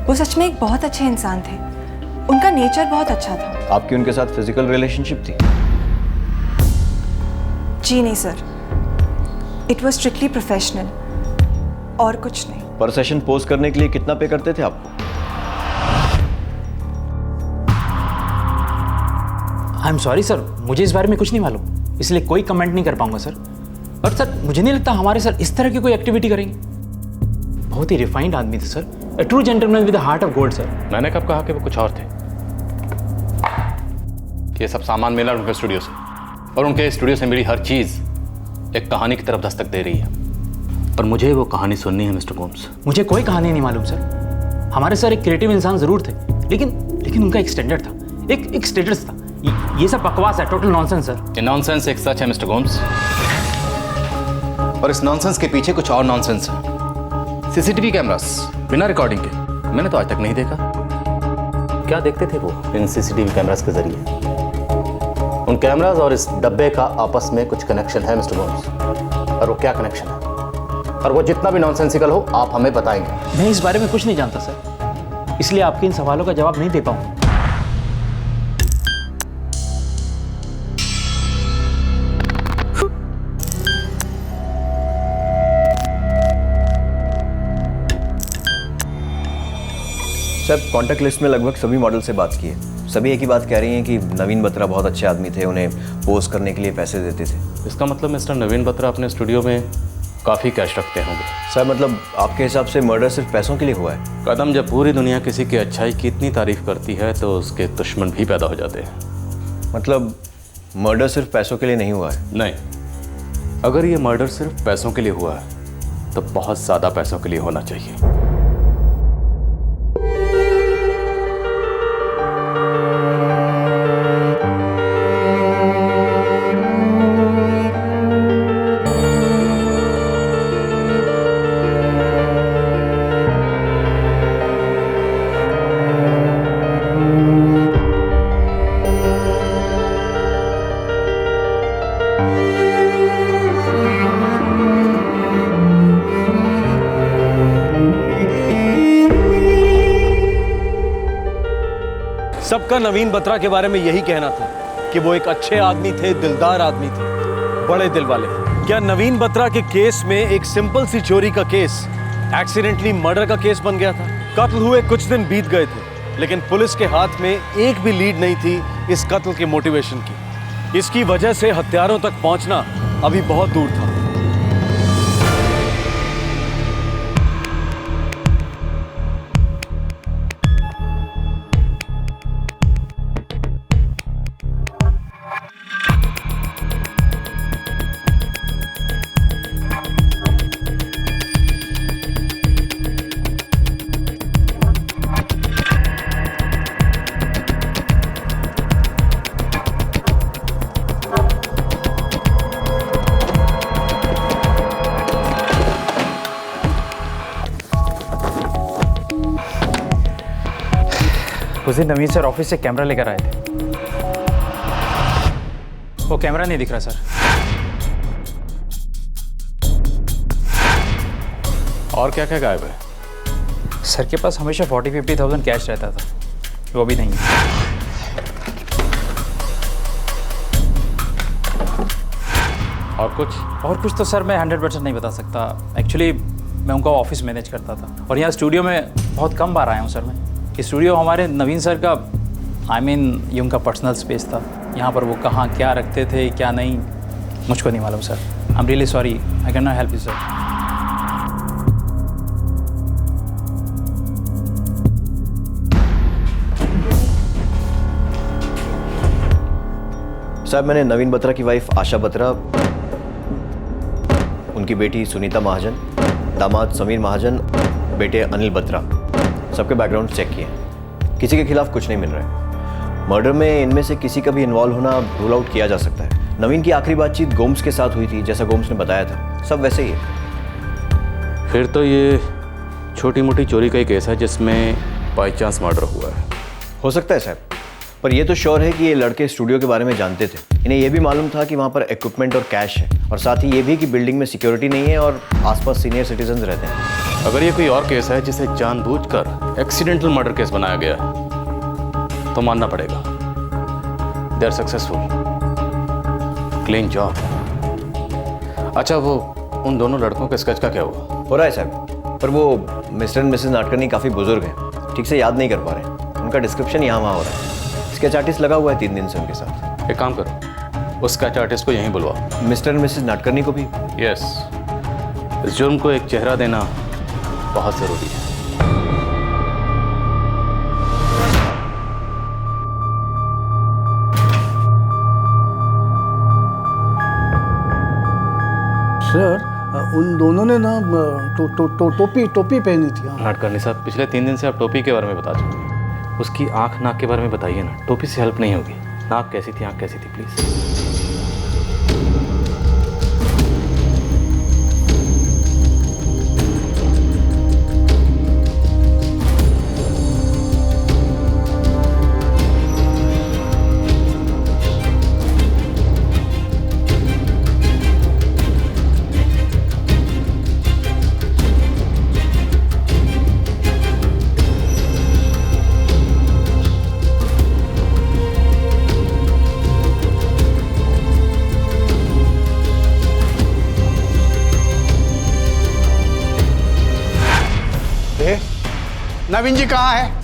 वो सच में एक बहुत अच्छे इंसान थे। उनका नेचर बहुत अच्छा था। आपकी उनके साथ फिजिकल रिलेशनशिप थी? जी नहीं sir, it was strictly professional और कुछ नहीं। पर सेशन पोज करने के लिए कितना पे करते थे आपको? आई एम सॉरी सर, मुझे इस बारे में कुछ नहीं मालूम, इसलिए कोई कमेंट नहीं कर पाऊंगा सर। और सर मुझे नहीं लगता हमारे सर इस तरह की कोई एक्टिविटी करेंगे। बहुत ही रिफाइंड आदमी थे sir, A true gentleman with a heart of gold sir. मैंने कब कहा कि वो कुछ और थे? ये सब सामान मिला उनके स्टूडियो से, और उनके स्टूडियो से मेरी हर चीज़ एक कहानी की तरफ दस्तक दे रही है, पर मुझे वो कहानी सुननी है मिस्टर गोम्स। मुझे कोई कहानी नहीं मालूम सर। हमारे सर एक क्रिएटिव इंसान जरूर थे, लेकिन उनका एक स्टैंडर्ड था, एक स्टेटस था। ये सब बकवास है, टोटल नॉनसेंस सर। ये नॉनसेंस एक सच है मिस्टर गोम्स, और इस नॉनसेंस के पीछे कुछ और नॉनसेंस है। सीसीटीवी कैमरास बिना रिकॉर्डिंग के मैंने तो आज तक नहीं देखा। क्या देखते थे वो इन सीसीटीवी कैमरास के जरिए? उन कैमरास और इस डब्बे का आपस में कुछ कनेक्शन है मिस्टर गोम्स, और वो क्या कनेक्शन है, और वो जितना भी नॉनसेंसिकल हो आप हमें बताएंगे। मैं इस बारे में कुछ नहीं जानता सर, इसलिए आपके इन सवालों का जवाब नहीं दे पाऊंगा। सर कॉन्टैक्ट लिस्ट में लगभग सभी मॉडल से बात की है, सभी एक ही बात कह रही हैं कि नवीन बत्रा बहुत अच्छे आदमी थे, उन्हें पोज करने के लिए पैसे देते थे। इसका मतलब मिस्टर नवीन बत्रा अपने स्टूडियो में काफ़ी कैश रखते होंगे। सर मतलब आपके हिसाब से मर्डर सिर्फ पैसों के लिए हुआ है? कदम, जब पूरी दुनिया किसी की अच्छाई की इतनी तारीफ करती है तो उसके दुश्मन भी पैदा हो जाते हैं। मतलब मर्डर सिर्फ पैसों के लिए नहीं हुआ है? नहीं, अगर ये मर्डर सिर्फ पैसों के लिए हुआ है तो बहुत ज़्यादा पैसों के लिए होना चाहिए। सबका नवीन बत्रा के बारे में यही कहना था कि वो एक अच्छे आदमी थे, दिलदार आदमी थे, बड़े दिल वाले। क्या नवीन बत्रा के केस में एक सिंपल सी चोरी का केस एक्सीडेंटली मर्डर का केस बन गया था? कत्ल हुए कुछ दिन बीत गए थे, लेकिन पुलिस के हाथ में एक भी लीड नहीं थी इस कत्ल के मोटिवेशन की। इसकी वजह से हत्यारों तक पहुंचना अभी बहुत दूर था। उस दिन नवीन सर ऑफिस से कैमरा लेकर आए थे, वो कैमरा नहीं दिख रहा सर। और क्या क्या गायब है? सर के पास हमेशा 40-50,000 कैश रहता था, वो भी नहीं है। और कुछ तो सर मैं 100% नहीं बता सकता। एक्चुअली मैं उनका ऑफिस मैनेज करता था, और यहाँ स्टूडियो में बहुत कम बार आया हूँ सर मैं। स्टूडियो हमारे नवीन सर का ये उनका पर्सनल स्पेस था। यहाँ पर वो कहाँ क्या रखते थे क्या नहीं मुझको नहीं मालूम sir. I am really sorry, I can not help you sir. साहब मैंने नवीन बत्रा की वाइफ आशा बत्रा, उनकी बेटी सुनीता महाजन, दामाद समीर महाजन, बेटे अनिल बत्रा, सबके बैकग्राउंड चेक किए, किसी के खिलाफ कुछ नहीं मिल रहा है। मर्डर में इनमें से किसी का भी इन्वॉल्व होना रूल आउट किया जा सकता है। नवीन की आखिरी बातचीत गोम्स के साथ हुई थी, जैसा गोम्स ने बताया था, सब वैसे ही है। फिर तो ये छोटी मोटी चोरी का ही केस है जिसमें बाई चांस मर्डर हुआ है। हो सकता है साहब, पर ये तो श्योर है कि ये लड़के स्टूडियो के बारे में जानते थे। इन्हें यह भी मालूम था कि वहाँ पर इक्विपमेंट और कैश है, और साथ ही ये भी कि बिल्डिंग में सिक्योरिटी नहीं है और आसपास सीनियर सिटीजन्स रहते हैं। अगर ये कोई और केस है जिसे जानबूझकर एक्सीडेंटल मर्डर केस बनाया गया है तो मानना पड़ेगा they are successful, clean job. अच्छा, वो उन दोनों लड़कों के स्केच का क्या हुआ? हो रहा है साहब, पर वो मिस्टर एंड मिसेस नाटकर्णी काफ़ी बुजुर्ग हैं, ठीक से याद नहीं कर पा रहे। उनका डिस्क्रिप्शन यहाँ वहाँ हो रहा है। स्केच आर्टिस्ट लगा हुआ है 3 दिन से उनके साथ। एक काम करो, उस स्केच आर्टिस्ट को यहीं बुलवा। मिस्टर एंड मिसेस नाटकर्णी को भी? यस, इस जुर्म को एक चेहरा देना बहुत ज़रूरी है। सर, उन दोनों ने ना टोपी पहनी थी। नाटकर्णी साहब, पिछले 3 दिन से आप टोपी के बारे में बता चुके हैं। उसकी आंख नाक के बारे में बताइए ना, टोपी से हेल्प नहीं होगी। नाक कैसी थी, आंख कैसी थी, प्लीज। नवीन जी कहाँ है?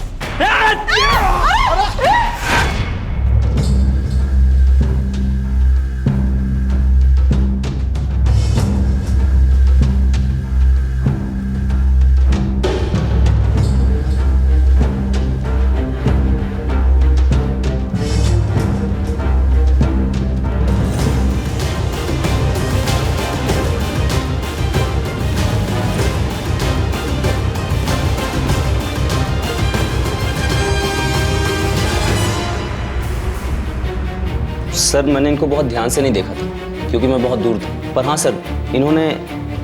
सर, मैंने इनको बहुत ध्यान से नहीं देखा था क्योंकि मैं बहुत दूर था। पर हाँ सर, इन्होंने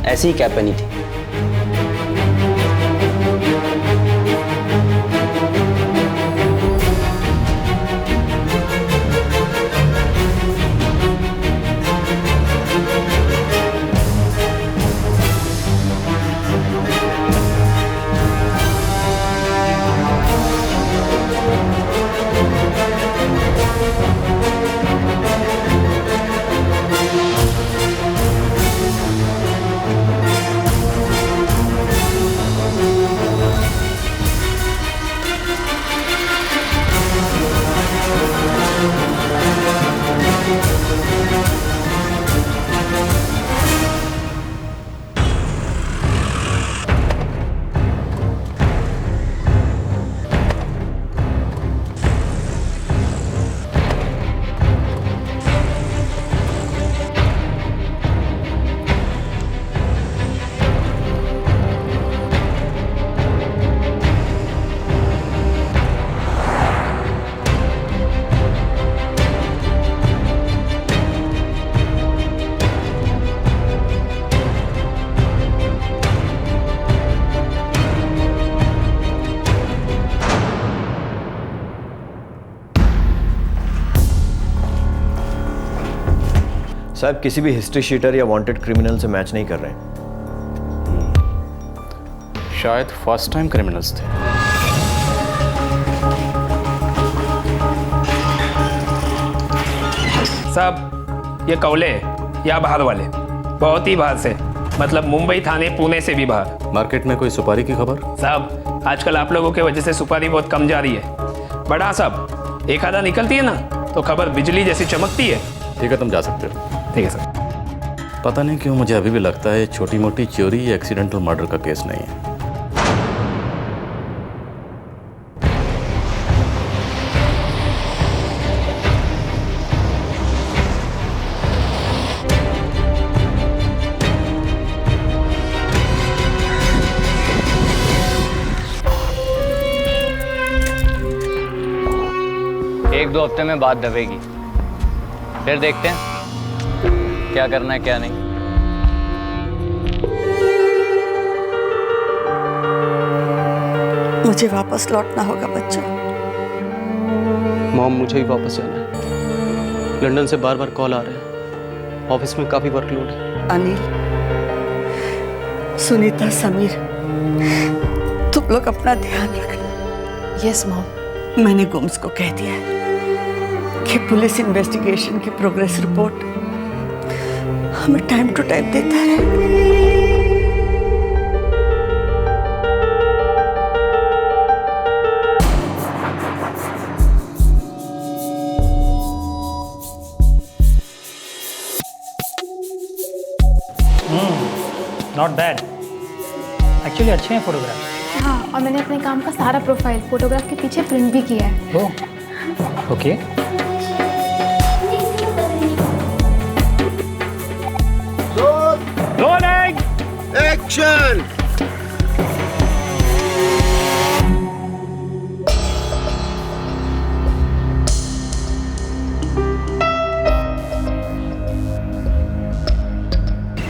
ऐसी ही कैप पहनी थी। साहब, किसी भी हिस्ट्री शीटर या वांटेड क्रिमिनल से मैच नहीं कर रहे हैं। शायद फर्स्ट टाइम क्रिमिनल्स थे। साहब, ये कौले या बाहर वाले, बहुत ही बाहर से, मतलब मुंबई थाने पुणे से भी बाहर। मार्केट में कोई सुपारी की खबर? साहब, आजकल आप लोगों की वजह से सुपारी बहुत कम जा रही है। बड़ा साहब, एक आधा निकलती है ना तो खबर बिजली जैसी चमकती है। ठीक है, तुम जा सकते हो। ठीक है सर। पता नहीं क्यों मुझे अभी भी लगता है छोटी मोटी चोरी या एक्सीडेंटल मर्डर का केस नहीं है। एक दो हफ्ते में बात दबेगी, फिर देखते हैं क्या करना है क्या नहीं। मुझे वापस लौटना होगा बच्चों। मॉम, मुझे ही वापस जाना है। लंदन से बार बार कॉल आ रहे हैं, ऑफिस में काफ़ी वर्कलोड है। अनिल, सुनीता, समीर, तुम लोग अपना ध्यान रखना। Yes mom. मैंने गुम्स को कह दिया है कि पुलिस इन्वेस्टिगेशन की प्रोग्रेस रिपोर्ट हमें टाइम टू टाइम देता रहे। नॉट बैड, एक्चुअली अच्छे हैं फोटोग्राफ। हाँ, और मैंने अपने काम का सारा प्रोफाइल फोटोग्राफ के पीछे प्रिंट भी किया है। Oh, okay. Rolling action.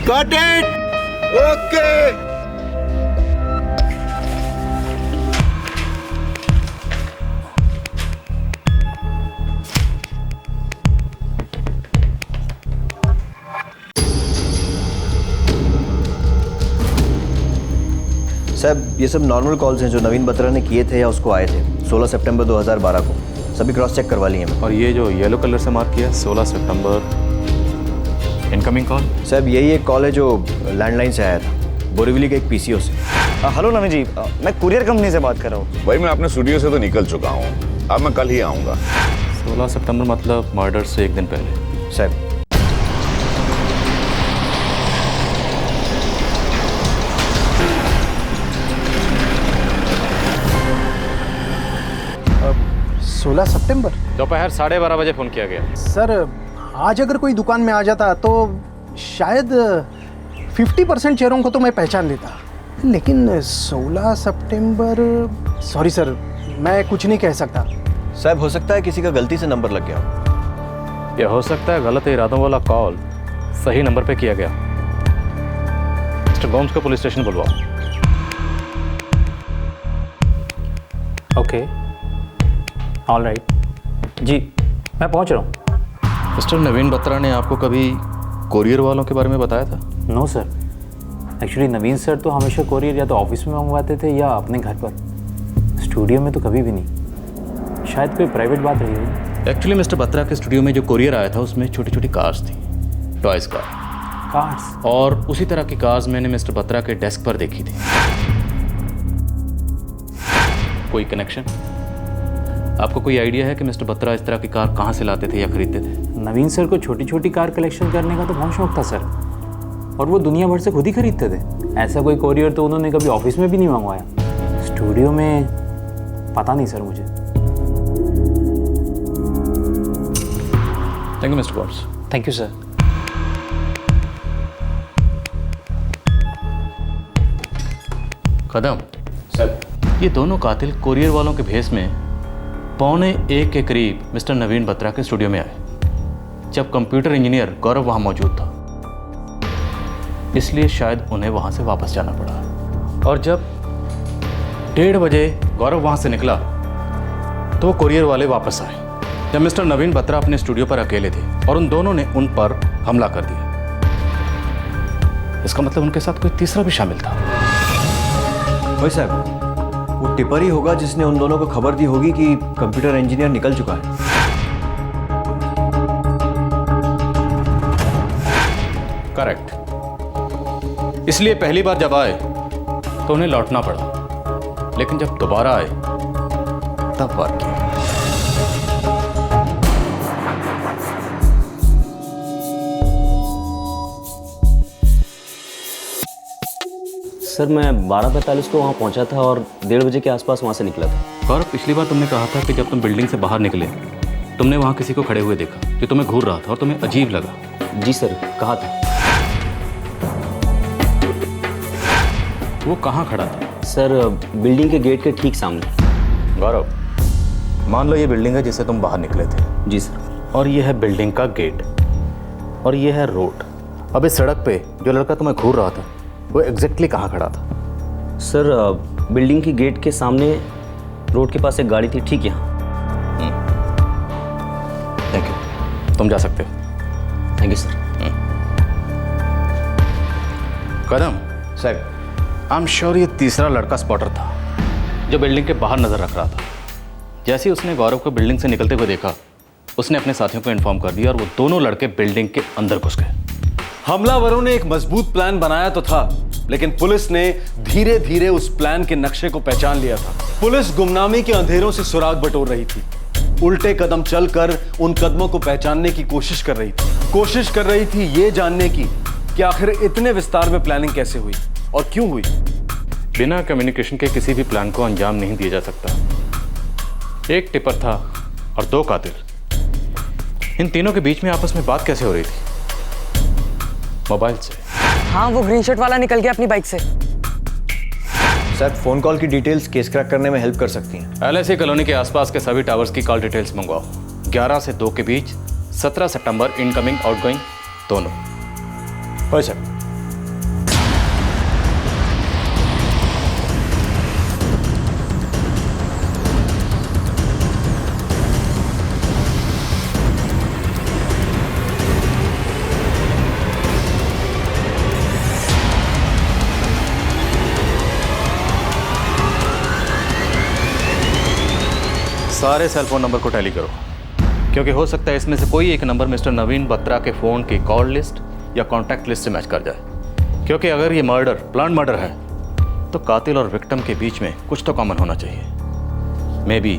Got it. Okay. साहब, ये सब नॉर्मल कॉल्स हैं जो नवीन बत्रा ने किए थे या उसको आए थे 16 सितंबर 2012 को। सभी क्रॉस चेक करवा लिए हैं। और ये जो येलो कलर से मार्क किया 16 सितंबर इनकमिंग कॉल? साहब, यही एक कॉल है जो लैंडलाइन से आया था, बोरीवली के एक पीसीओ से। हेलो नवीन जी, मैं कुरियर कंपनी से बात कर रहा हूँ। भाई मैं अपने स्टूडियो से तो निकल चुका हूँ, अब मैं कल ही आऊँगा। 16 सितंबर मतलब मर्डर से एक दिन पहले। साहब, सोलह सितंबर दोपहर 12:30 बजे फ़ोन किया गया। सर, आज अगर कोई दुकान में आ जाता तो शायद 50% चेहरों को तो मैं पहचान लेता, लेकिन 16 सितंबर, सॉरी सर, मैं कुछ नहीं कह सकता। साहब, हो सकता है किसी का गलती से नंबर लग गया हो। यह हो सकता है गलत इरादों वाला कॉल सही नंबर पे किया गया। मिस्टर गोम्स को पुलिस स्टेशन बुलवाओ। ओके, ऑल राइट जी, मैं पहुंच रहा हूँ। मिस्टर नवीन बत्रा ने आपको कभी कोरियर वालों के बारे में बताया था? नो सर, एक्चुअली नवीन सर तो हमेशा कोरियर या तो ऑफिस में मंगवाते थे या अपने घर पर, स्टूडियो में तो कभी भी नहीं। शायद कोई प्राइवेट बात रही होगी। एक्चुअली मिस्टर बत्रा के स्टूडियो में जो कोरियर आया था उसमें छोटी छोटी कार्स थी, टॉयज कार्स, और उसी तरह की कार्स मैंने मिस्टर बत्रा के डेस्क पर देखी थी। कोई कनेक्शन? आपको कोई आइडिया है कि मिस्टर बत्रा इस तरह की कार कहाँ से लाते थे या खरीदते थे? नवीन सर को छोटी छोटी कार कलेक्शन करने का तो बहुत शौक था सर, और वो दुनिया भर से खुद ही खरीदते थे। ऐसा कोई कोरियर तो उन्होंने कभी ऑफिस में भी नहीं मंगवाया। स्टूडियो में पता नहीं सर मुझे। Thank you mister Gomes. Thank you sir. Kadam sir, ये दोनों कातिल कोरियर वालों के भेस में 12:45 के करीब मिस्टर नवीन बत्रा के स्टूडियो में आए, जब कंप्यूटर इंजीनियर गौरव वहां मौजूद था। इसलिए शायद उन्हें वहां से वापस जाना पड़ा। और जब 1:30 बजे गौरव वहां से निकला तो वो कोरियर वाले वापस आए, जब मिस्टर नवीन बत्रा अपने स्टूडियो पर अकेले थे, और उन दोनों ने उन पर हमला कर दिया। इसका मतलब उनके साथ कोई तीसरा भी शामिल था। भाई साहब, वो टिपर ही होगा जिसने उन दोनों को खबर दी होगी कि कंप्यूटर इंजीनियर निकल चुका है। करेक्ट। इसलिए पहली बार जब आए तो उन्हें लौटना पड़ा, लेकिन जब दोबारा आए तब वार किया। सर, मैं 12:45 को वहाँ पहुँचा था और 1:30 बजे के आसपास वहाँ से निकला था। गौरव, पिछली बार तुमने कहा था कि जब तुम बिल्डिंग से बाहर निकले तुमने वहाँ किसी को खड़े हुए देखा जो तुम्हें घूर रहा था और तुम्हें अजीब लगा। जी सर, कहा था। वो कहाँ खड़ा था? सर, बिल्डिंग के गेट के ठीक सामने। गौरव, मान लो ये बिल्डिंग है जिससे तुम बाहर निकले थे। जी सर। और ये है बिल्डिंग का गेट, और ये है रोड। अब इस सड़क पे जो लड़का तुम्हें घूर रहा था वो एग्जैक्टली कहाँ खड़ा था? सर, बिल्डिंग की गेट के सामने रोड के पास एक गाड़ी थी, ठीक यहाँ। तुम जा सकते हो। Thank you sir. Kadam sir, I am sure ये तीसरा लड़का स्पॉटर था जो बिल्डिंग के बाहर नजर रख रहा था। जैसे ही उसने गौरव को बिल्डिंग से निकलते हुए देखा, उसने अपने साथियों को इन्फॉर्म कर दिया और वो दोनों लड़के बिल्डिंग के अंदर घुस गए। हमलावरों ने एक मजबूत प्लान बनाया तो था, लेकिन पुलिस ने धीरे धीरे उस प्लान के नक्शे को पहचान लिया था। पुलिस गुमनामी के अंधेरों से सुराग बटोर रही थी, उल्टे कदम चलकर उन कदमों को पहचानने की कोशिश कर रही थी ये जानने की कि आखिर इतने विस्तार में प्लानिंग कैसे हुई और क्यों हुई। बिना कम्युनिकेशन के किसी भी प्लान को अंजाम नहीं दिया जा सकता। एक टिपर था और 2 कातिल। इन तीनों के बीच में आपस में बात कैसे हो रही थी? मोबाइल से। हाँ, वो ग्रीन शर्ट वाला निकल गया अपनी बाइक से। सर, फोन कॉल की डिटेल्स केस क्रैक करने में हेल्प कर सकती हैं। LIC कॉलोनी के आसपास के सभी टावर्स की कॉल डिटेल्स मंगवाओ। 11 से 2 के बीच 17 सितंबर इनकमिंग आउटगोइंग दोनों। हो सर। सारे सेल फोन नंबर को टैली करो, क्योंकि हो सकता है इसमें से कोई एक नंबर मिस्टर नवीन बत्रा के फोन की कॉल लिस्ट या कॉन्टैक्ट लिस्ट से मैच कर जाए। क्योंकि अगर ये मर्डर प्लान मर्डर है तो कातिल और विक्टिम के बीच में कुछ तो कॉमन होना चाहिए। मे बी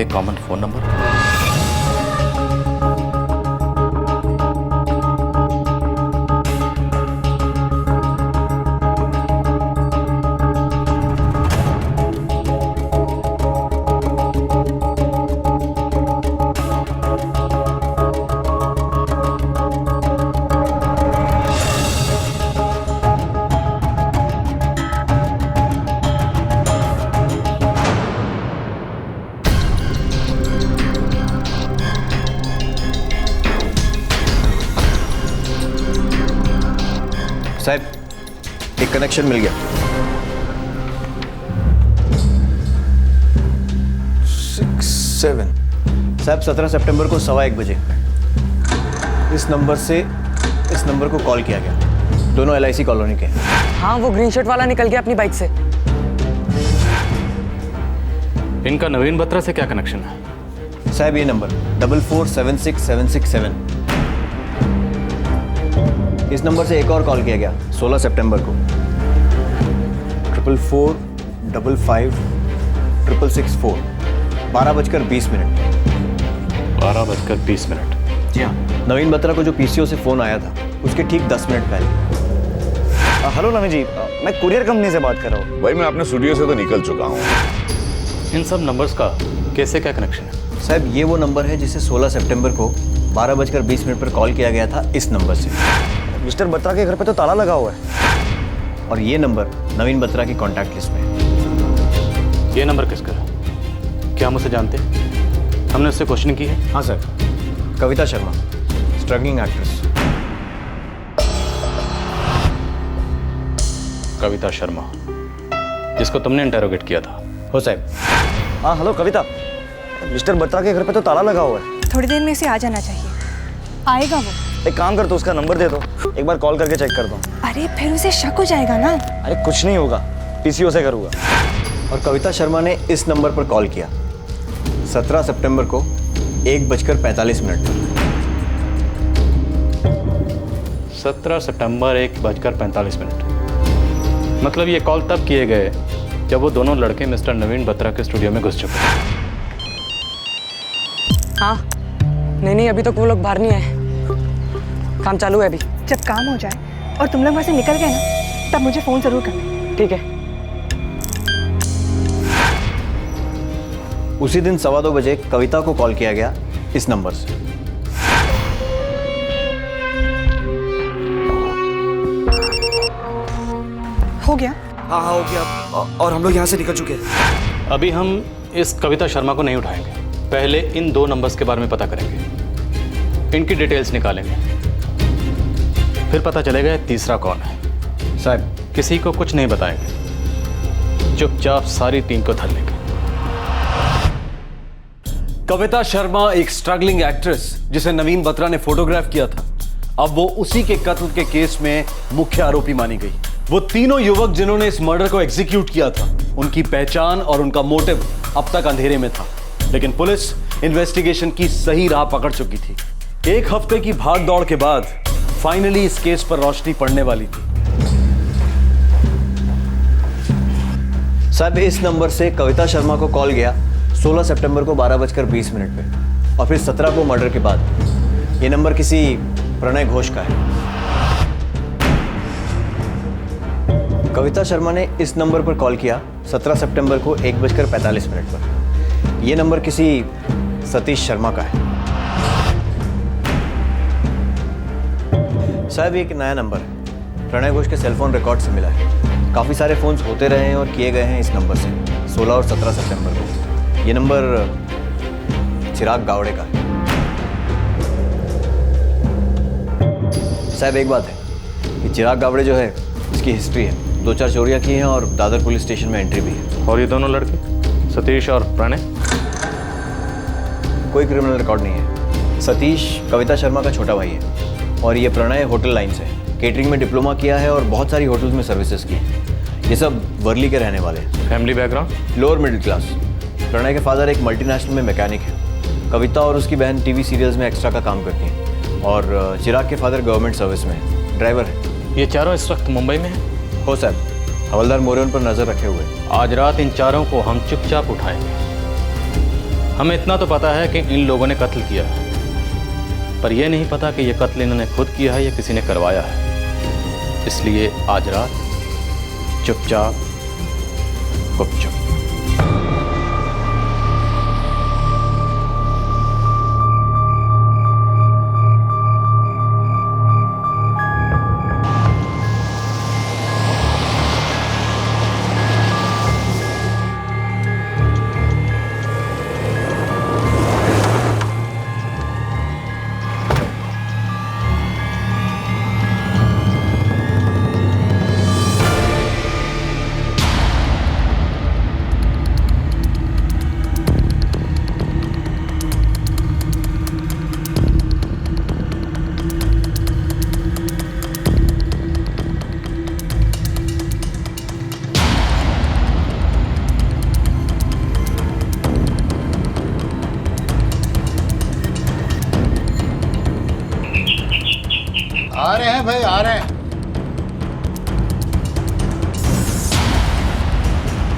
एक कॉमन फोन नंबर। साहब, एक कनेक्शन मिल गया। 6, 7 साहब, 17 सितंबर को 1:15 बजे इस नंबर से इस नंबर को कॉल किया गया। दोनों LIC कॉलोनी के। हाँ, वो ग्रीन शर्ट वाला निकल गया अपनी बाइक से। इनका नवीन बत्रा से क्या कनेक्शन है? साहब, ये नंबर 4476767। इस नंबर से एक और कॉल किया गया 16 सितंबर को 444555664 12:20 मिनट। 12:20। जी हाँ, नवीन बत्रा को जो PCO से फोन आया था उसके ठीक 10 मिनट पहले। हेलो नवीन जी, मैं कुरियर कंपनी से बात कर रहा हूँ। भाई, मैं अपने स्टूडियो से तो निकल चुका हूँ। इन सब नंबर्स का कैसे क्या कनेक्शन है? साहब, ये वो नंबर है जिसे 16 सितंबर को 12:20 पर कॉल किया गया था इस नंबर से। मिस्टर बत्रा के घर पे तो ताला लगा हुआ है। और ये नंबर नवीन बत्रा की कॉन्टैक्ट लिस्ट में है। ये नंबर किसका है? क्या हम उसे जानते हैं? हमने उससे क्वेश्चनिंग की है? हाँ sir, Kavita Sharma, struggling actress. Kavita Sharma, जिसको तुमने इंटेरोगेट किया था? हो साहब। हाँ हेलो कविता, मिस्टर बत्रा के घर पे तो ताला लगा हुआ है। थोड़ी देर में इसे आ जाना चाहिए। आएगा वो। एक काम कर, तो उसका नंबर दे दो, एक बार कॉल करके चेक कर दो। अरे फिर उसे शक हो जाएगा ना। अरे कुछ नहीं होगा, PCO से करूँगा। और कविता शर्मा ने इस नंबर पर कॉल किया 17 सितंबर को 1:45 पर। 17 सितंबर 1:45। मतलब ये कॉल तब किए गए जब वो दोनों लड़के मिस्टर नवीन बत्रा के स्टूडियो में घुस चुके हैं। हाँ, नहीं, अभी तक वो लोग बाहर नहीं आए। काम चालू है अभी। जब काम हो जाए और तुम लोग वहाँ से निकल गए ना, तब मुझे फ़ोन ज़रूर करना। ठीक है। उसी दिन 2:15 बजे कविता को कॉल किया गया इस नंबर से। हो गया? हाँ हो गया, और हम लोग यहाँ से निकल चुके हैं। अभी हम इस कविता शर्मा को नहीं उठाएंगे, पहले इन 2 नंबर्स के बारे में पता करेंगे, इनकी डिटेल्स निकालेंगे, फिर पता चलेगा ये तीसरा कौन है। साहब, किसी को कुछ नहीं बताएंगे, चुपचाप सारी टीम को धर लेंगे। कविता शर्मा एक स्ट्रगलिंग एक्ट्रेस जिसे नवीन बत्रा ने फोटोग्राफ किया था, अब वो उसी के कत्ल के केस में मुख्य आरोपी मानी गई। वो तीनों युवक जिन्होंने इस मर्डर को एग्जीक्यूट किया था, उनकी पहचान और उनका मोटिव अब तक अंधेरे में था, लेकिन पुलिस इन्वेस्टिगेशन की सही राह पकड़ चुकी थी। एक हफ्ते की भाग दौड़ के बाद फाइनली इस केस पर रोशनी पड़ने वाली थी। साहब, इस नंबर से कविता शर्मा को कॉल गया 16 सितंबर को 12:20 पे और फिर 17 को मर्डर के बाद। ये नंबर किसी प्रणय घोष का है। कविता शर्मा ने इस नंबर पर कॉल किया 17 सितंबर को 1:45 पर। यह नंबर किसी सतीश शर्मा का है। साहब, एक नया नंबर है, प्रणय घोष के सेलफोन रिकॉर्ड से मिला है। काफ़ी सारे फ़ोन्स होते रहे हैं और किए गए हैं इस नंबर से 16 और 17 सितंबर को। ये नंबर चिराग गावड़े का है। साहब, एक बात है कि चिराग गावड़े जो है, इसकी हिस्ट्री है, 2-4 चोरियां की हैं और दादर पुलिस स्टेशन में एंट्री भी है। और ये दोनों लड़के सतीश और प्रणय? कोई क्रिमिनल रिकॉर्ड नहीं है। सतीश कविता शर्मा का छोटा भाई है और ये प्रणय होटल लाइन से है। केटरिंग में डिप्लोमा किया है और बहुत सारी होटल्स में सर्विसेज की है। ये सब वर्ली के रहने वाले हैं। Family background? Lower middle class. Pranay के फादर एक मल्टीनेशनल में मैकेनिक है। कविता और उसकी बहन टीवी सीरियल्स में एक्स्ट्रा का काम करती हैं और चिराग के फादर गवर्नमेंट सर्विस में ड्राइवर है। ये चारों इस वक्त मुंबई में हैं? हो साहब, हवलदार मोरे उन पर नजर रखे हुए। आज रात इन चारों को हम चुपचाप उठाएंगे। हमें इतना तो पता है कि इन लोगों ने कत्ल किया है, पर यह नहीं पता कि यह कत्ल इन्होंने खुद किया है या किसी ने करवाया है। इसलिए आज रात चुपचाप गुपचुप। आ रहे हैं भाई, आ रहे हैं।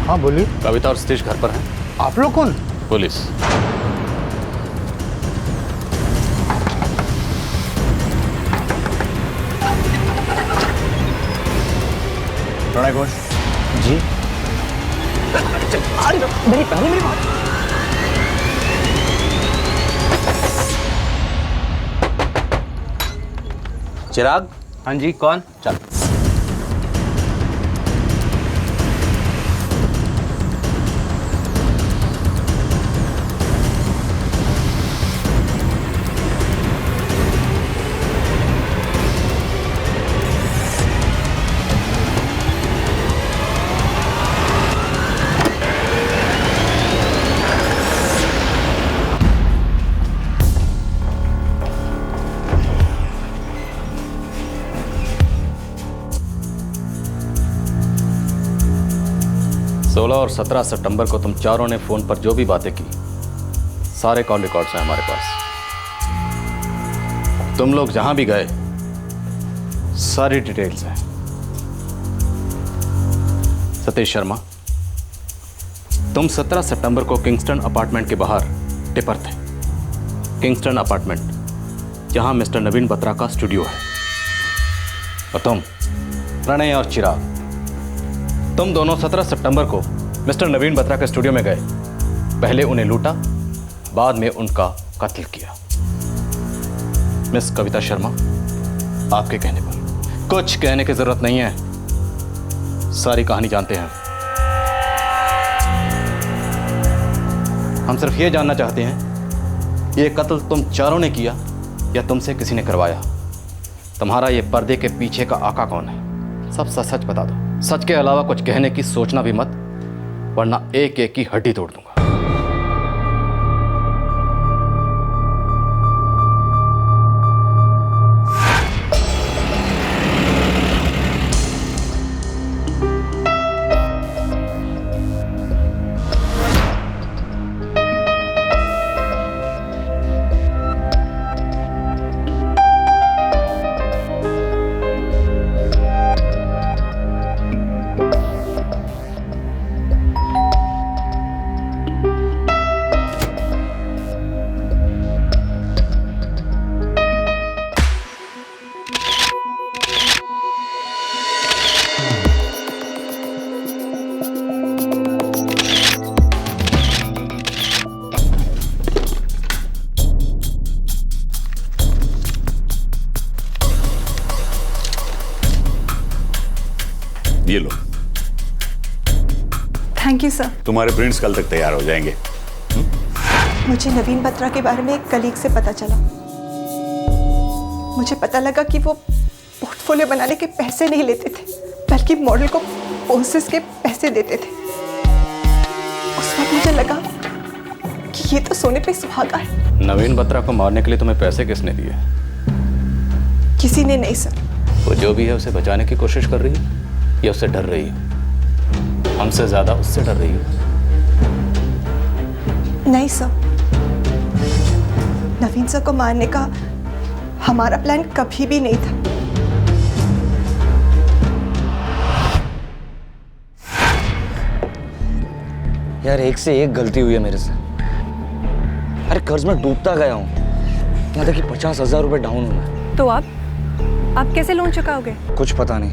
हाँ बोलिए। कविता और सतीश घर पर हैं। आप लोग कौन? पुलिस। प्रणय घोष जी। मेरी पहले मेरी बात। चिराग? हाँ जी, कौन? चल। और 17 सितंबर को तुम चारों ने फोन पर जो भी बातें की, सारे कॉल रिकॉर्ड्स हैं हमारे पास। तुम लोग जहां भी गए, सारी डिटेल्स हैं। सतीश शर्मा, तुम 17 सितंबर को किंगस्टन अपार्टमेंट के बाहर टिपर थे। किंगस्टन अपार्टमेंट, जहां मिस्टर नवीन बत्रा का स्टूडियो है। और तुम प्रणय और चिराग, तुम दोनों 17 सितंबर को मिस्टर नवीन बत्रा के स्टूडियो में गए। पहले उन्हें लूटा, बाद में उनका कत्ल किया। मिस कविता शर्मा, आपके कहने पर कुछ कहने की जरूरत नहीं है, सारी कहानी जानते हैं। हम सिर्फ ये जानना चाहते हैं, ये कत्ल तुम चारों ने किया या तुमसे किसी ने करवाया? तुम्हारा ये पर्दे के पीछे का आका कौन है? सब सच सच बता दो। सच के अलावा कुछ कहने की सोचना भी मत, वरना एक एक की हड्डी तोड़ दूंगा। You sir. तुम्हारे प्रिंट्स कल तक तैयार हो जाएंगे। मुझे नवीन बत्रा के बारे में एक कलीग से पता चला। मुझे पता लगा कि वो पोर्टफोलियो बनाने के पैसे नहीं लेते थे, बल्कि मॉडल को पोसेस के पैसे देते थे। उस वक्त मुझे लगा कि ये तो सोने पे सुहागा है। नवीन बत्रा को मारने के लिए तुम्हें पैसे किसने दिए? किसी ने नहीं सर। वो जो भी है उसे बचाने की कोशिश कर रही है या उससे डर रही है? हमसे ज्यादा उससे डर रही है। नहीं सर, नवीन सर को मारने का हमारा प्लान कभी भी नहीं था। यार एक से एक गलती हुई है मेरे से। अरे कर्ज में डूबता गया हूँ, यहाँ तक कि 50,000 रुपये डाउन हुआ है। तो आप कैसे लोन चुकाओगे? कुछ पता नहीं,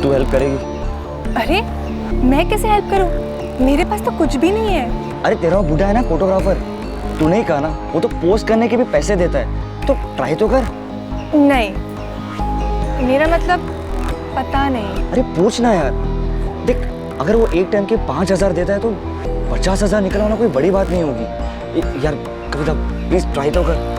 तू हेल्प करेगी? अरे मैं कैसे हेल्प करूं? मेरे पास तो कुछ भी नहीं है। अरे तेरा वो बूढ़ा है ना फोटोग्राफर, तूने ही कहा ना वो तो पोस्ट करने के भी पैसे देता है, तो ट्राई तो कर। नहीं, मेरा मतलब पता नहीं। अरे पूछ ना यार, देख अगर वो एक टाइम के 5,000 देता है तो 50,000 निकलवाना कोई बड़ी बात नहीं होगी। यार कविता प्लीज ट्राई तो कर।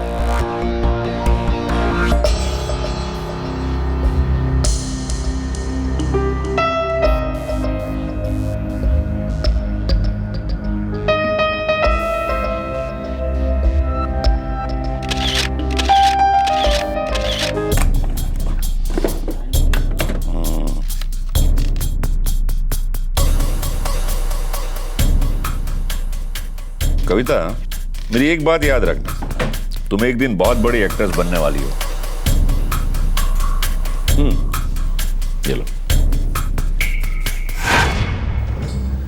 कविता, मेरी एक बात याद रखना, तुम एक दिन बहुत बड़ी एक्ट्रेस बनने वाली हो। ये लो।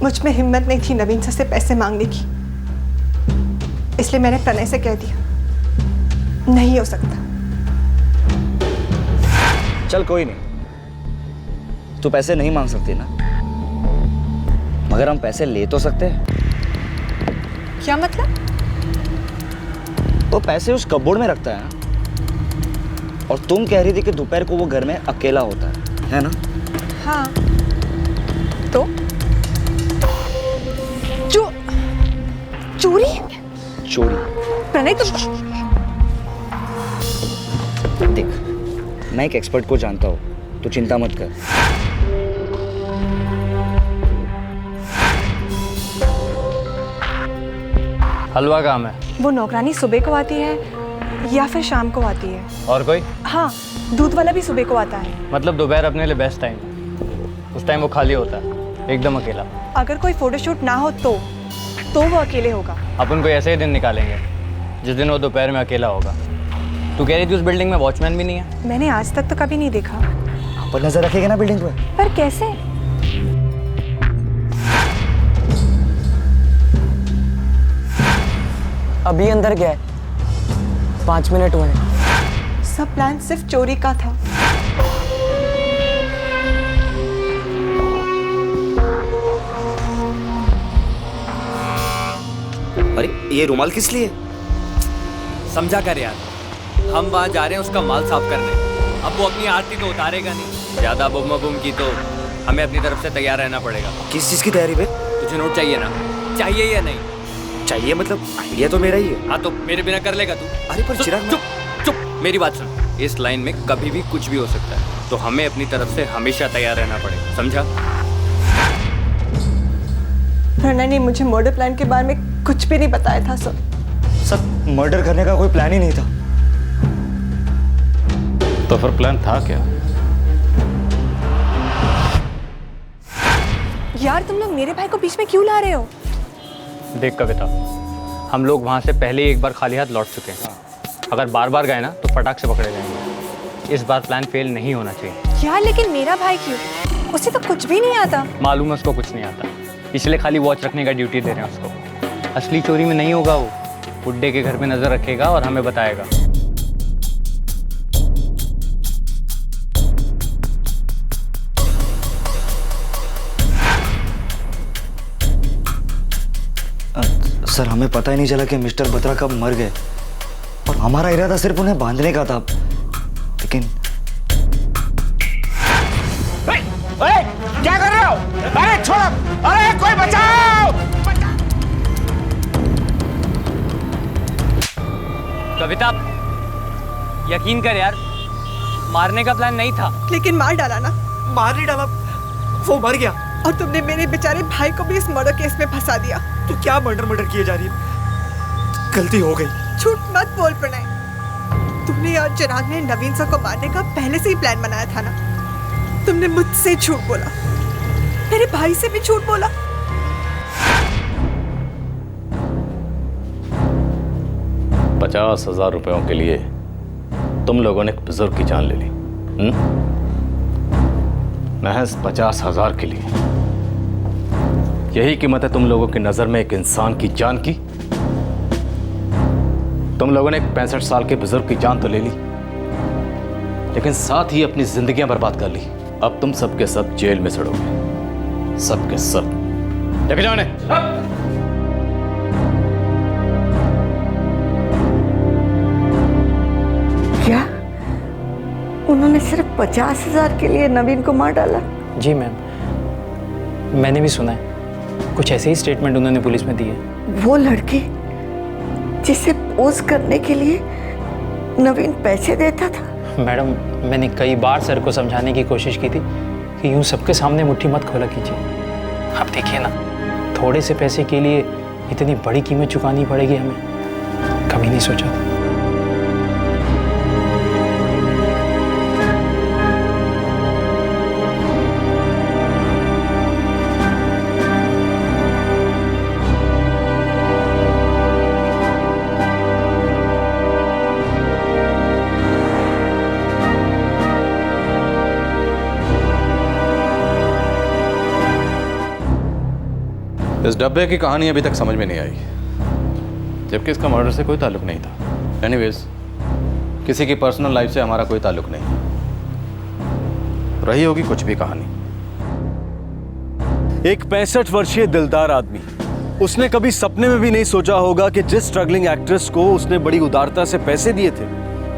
मुझ में हिम्मत नहीं थी नवीन सर से पैसे मांगने की, इसलिए मैंने प्रणय से कह दिया नहीं हो सकता। चल कोई नहीं, तू पैसे नहीं मांग सकती ना, मगर हम पैसे ले तो सकते हैं। क्या मतलब? वो पैसे उस कपबोर्ड में रखता है ना, और तुम कह रही थी कि दोपहर को वो घर में अकेला होता है ना? हाँ, तो चोरी? चोरी? प्रणय तुम देख, मैं एक एक्सपर्ट को जानता हूँ, तो चिंता मत कर। हलवा काम है। वो नौकरानी सुबह को आती है या फिर शाम को आती है? और कोई? हाँ, दूध वाला भी सुबह को आता है। मतलब दोपहर अपने लिए बेस्ट टाइम है, उस टाइम वो खाली होता है, एकदम अकेला। अगर कोई फोटोशूट ना हो तो वो अकेले होगा। अपन कोई ऐसे ही दिन निकालेंगे जिस दिन वो दोपहर में अकेला होगा। तू कह रही थी उस बिल्डिंग में वॉचमैन भी नहीं है? मैंने आज तक तो कभी नहीं देखा। पर नजर रखेगा ना बिल्डिंग पर कैसे? अभी अंदर गया है, 5 मिनट हुए। सब प्लान सिर्फ चोरी का था। अरे ये रुमाल किस लिए? समझा कर यार, हम वहाँ जा रहे हैं उसका माल साफ करने। अब वो अपनी आरती तो उतारेगा नहीं, ज्यादा बुम बुम की तो हमें अपनी तरफ से तैयार रहना पड़ेगा। किस चीज की तैयारी पे? तुझे नोट चाहिए ना? चाहिए या नहीं? चाहिए, मतलब आइडिया तो मेरा ही है। हाँ तो मेरे बिना कर लेगा तू? अरे पर चिराग, चुप, मेरी बात सुन। इस लाइन में कभी भी कुछ भी हो सकता है, तो हमें अपनी तरफ से हमेशा तैयार रहना पड़ेगा, समझा? प्रणय ने मुझे मर्डर प्लान के बारे में कुछ भी नहीं बताया था। सर मर्डर करने का कोई प्लान ही नहीं था। तो फिर प्लान था क्या? यार तुम लोग मेरे भाई को बीच में क्यों ला रहे हो? देख कविता, हम लोग वहाँ से पहले ही एक बार खाली हाथ लौट चुके हैं। अगर बार बार गए ना तो फटाक से पकड़े जाएंगे। इस बार प्लान फेल नहीं होना चाहिए। यार लेकिन मेरा भाई क्यों? उसे तो कुछ भी नहीं आता। मालूम है उसको कुछ नहीं आता, इसलिए खाली वॉच रखने का ड्यूटी दे रहे हैं उसको। असली चोरी में नहीं होगा वो, बुड्ढे के घर में नजर रखेगा और हमें बताएगा। सर हमें पता ही नहीं चला कि मिस्टर बत्रा कब मर गए, और हमारा इरादा सिर्फ उन्हें बांधने का था। लेकिन क्या कर रहे हो? अरे छोड़ो, अरे कोई बचाओ। कविता, यकीन कर यार, मारने का प्लान नहीं था। लेकिन मार डाला ना। मार नहीं डाला, वो मर गया। और तुमने मेरे बेचारे भाई को भी इस मर्डर केस में फंसा दिया। तू क्या मर्डर किए जा रही है? गलती हो गई। झूठ मत बोल प्रणय। तुमने और चिराग ने नवीन सर को मारने का पहले से ही प्लान बनाया था ना। तुमने मुझसे झूठ बोला, मेरे भाई से भी झूठ बोला। ₹50,000 के लिए तुम लोगों ने एक बुजुर्ग की जान ले ली। महज 50,000 के लिए। यही कीमत है तुम लोगों की नजर में एक इंसान की जान की। तुम लोगों ने एक 65 साल के बुजुर्ग की जान तो ले ली, लेकिन साथ ही अपनी जिंदगियां बर्बाद कर ली। अब तुम सबके सब जेल में सड़ोगे, सबके सब। लेके जाओ इन्हें। क्या उन्होंने सिर्फ 50,000 के लिए नवीन को मार डाला? जी मैम, मैंने भी सुना है। कुछ ऐसे ही स्टेटमेंट उन्होंने पुलिस में दिए। वो लड़की जिसे पोज करने के लिए नवीन पैसे देता था? मैडम, मैंने कई बार सर को समझाने की कोशिश की थी कि यूं सबके सामने मुट्ठी मत खोला कीजिए। आप देखिए ना, थोड़े से पैसे के लिए इतनी बड़ी कीमत चुकानी पड़ेगी हमें, कभी नहीं सोचा था। इस डब्बे की कहानी अभी तक समझ में नहीं आई, जबकि इसका मर्डर से कोई ताल्लुक नहीं था। एनीवेज, किसी की पर्सनल लाइफ से हमारा कोई ताल्लुक नहीं। रही होगी कुछ भी कहानी। एक 65 वर्षीय दिलदार आदमी, उसने कभी सपने में भी नहीं सोचा होगा कि जिस स्ट्रगलिंग एक्ट्रेस को उसने बड़ी उदारता से पैसे दिए थे,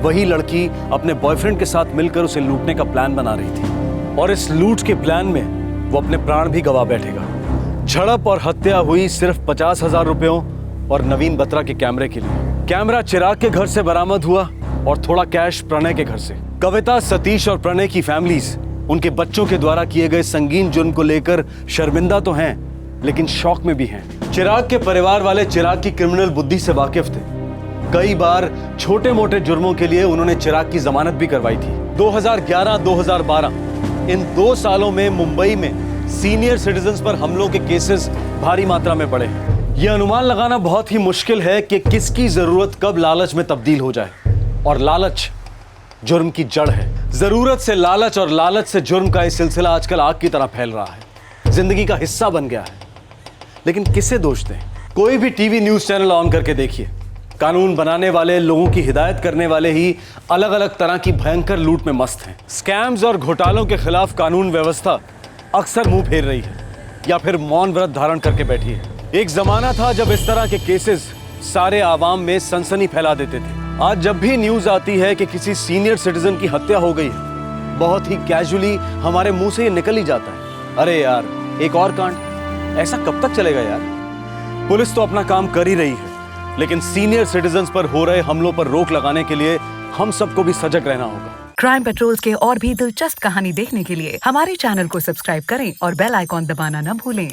वही लड़की अपने बॉयफ्रेंड के साथ मिलकर उसे लूटने का प्लान बना रही थी। और इस लूट के प्लान में वो अपने प्राण भी गवा बैठेगा। झड़प और हत्या हुई सिर्फ 50,000 रुपयों और नवीन बत्रा के कैमरे के लिए। कैमरा चिराग के घर से बरामद हुआ और थोड़ा कैश प्रणय के घर से। कविता, सतीश और प्रणय की फैमिलीज उनके बच्चों के द्वारा किए गए संगीन जुर्म को लेकर शर्मिंदा तो हैं, लेकिन शौक में भी हैं। चिराग के परिवार वाले चिराग की क्रिमिनल बुद्धि से वाकिफ थे। कई बार छोटे मोटे जुर्मों के लिए उन्होंने चिराग की जमानत भी करवाई थी। 2011-2012 इन 2 सालों में मुंबई में सीनियर सिटीजन्स पर हमलों के केसेस भारी मात्रा में बढ़े। यह अनुमान लगाना बहुत ही मुश्किल है कि किसकी जरूरत कब लालच में तब्दील हो जाए, और लालच जुर्म की जड़ है। जरूरत से लालच और लालच से जुर्म का यह सिलसिला आजकल आग की तरह फैल रहा है, जिंदगी का हिस्सा बन गया है। लेकिन किसे दोष दें? कोई भी टीवी न्यूज चैनल ऑन करके देखिए, कानून बनाने वाले, लोगों की हिदायत करने वाले ही अलग अलग तरह की भयंकर लूट में मस्त हैं। स्कैम्स और घोटालों के खिलाफ कानून व्यवस्था अक्सर मुंह फेर रही है या फिर मौन व्रत धारण करके बैठी है। एक जमाना था जब इस तरह के केसेस सारे आवाम में सनसनी फैला देते थे। आज जब भी न्यूज आती है कि किसी सीनियर सिटीजन की हत्या हो गई है, बहुत ही कैजुअली हमारे मुंह से ये निकल ही जाता है, अरे यार एक और कांड। ऐसा कब तक चलेगा यार? पुलिस तो अपना काम कर ही रही है, लेकिन सीनियर सिटीजन्स पर हो रहे हमलों पर रोक लगाने के लिए हम सबको भी सजग रहना होगा। क्राइम पेट्रोल के और भी दिलचस्प कहानी देखने के लिए हमारे चैनल को सब्सक्राइब करें और बेल आइकॉन दबाना न भूलें।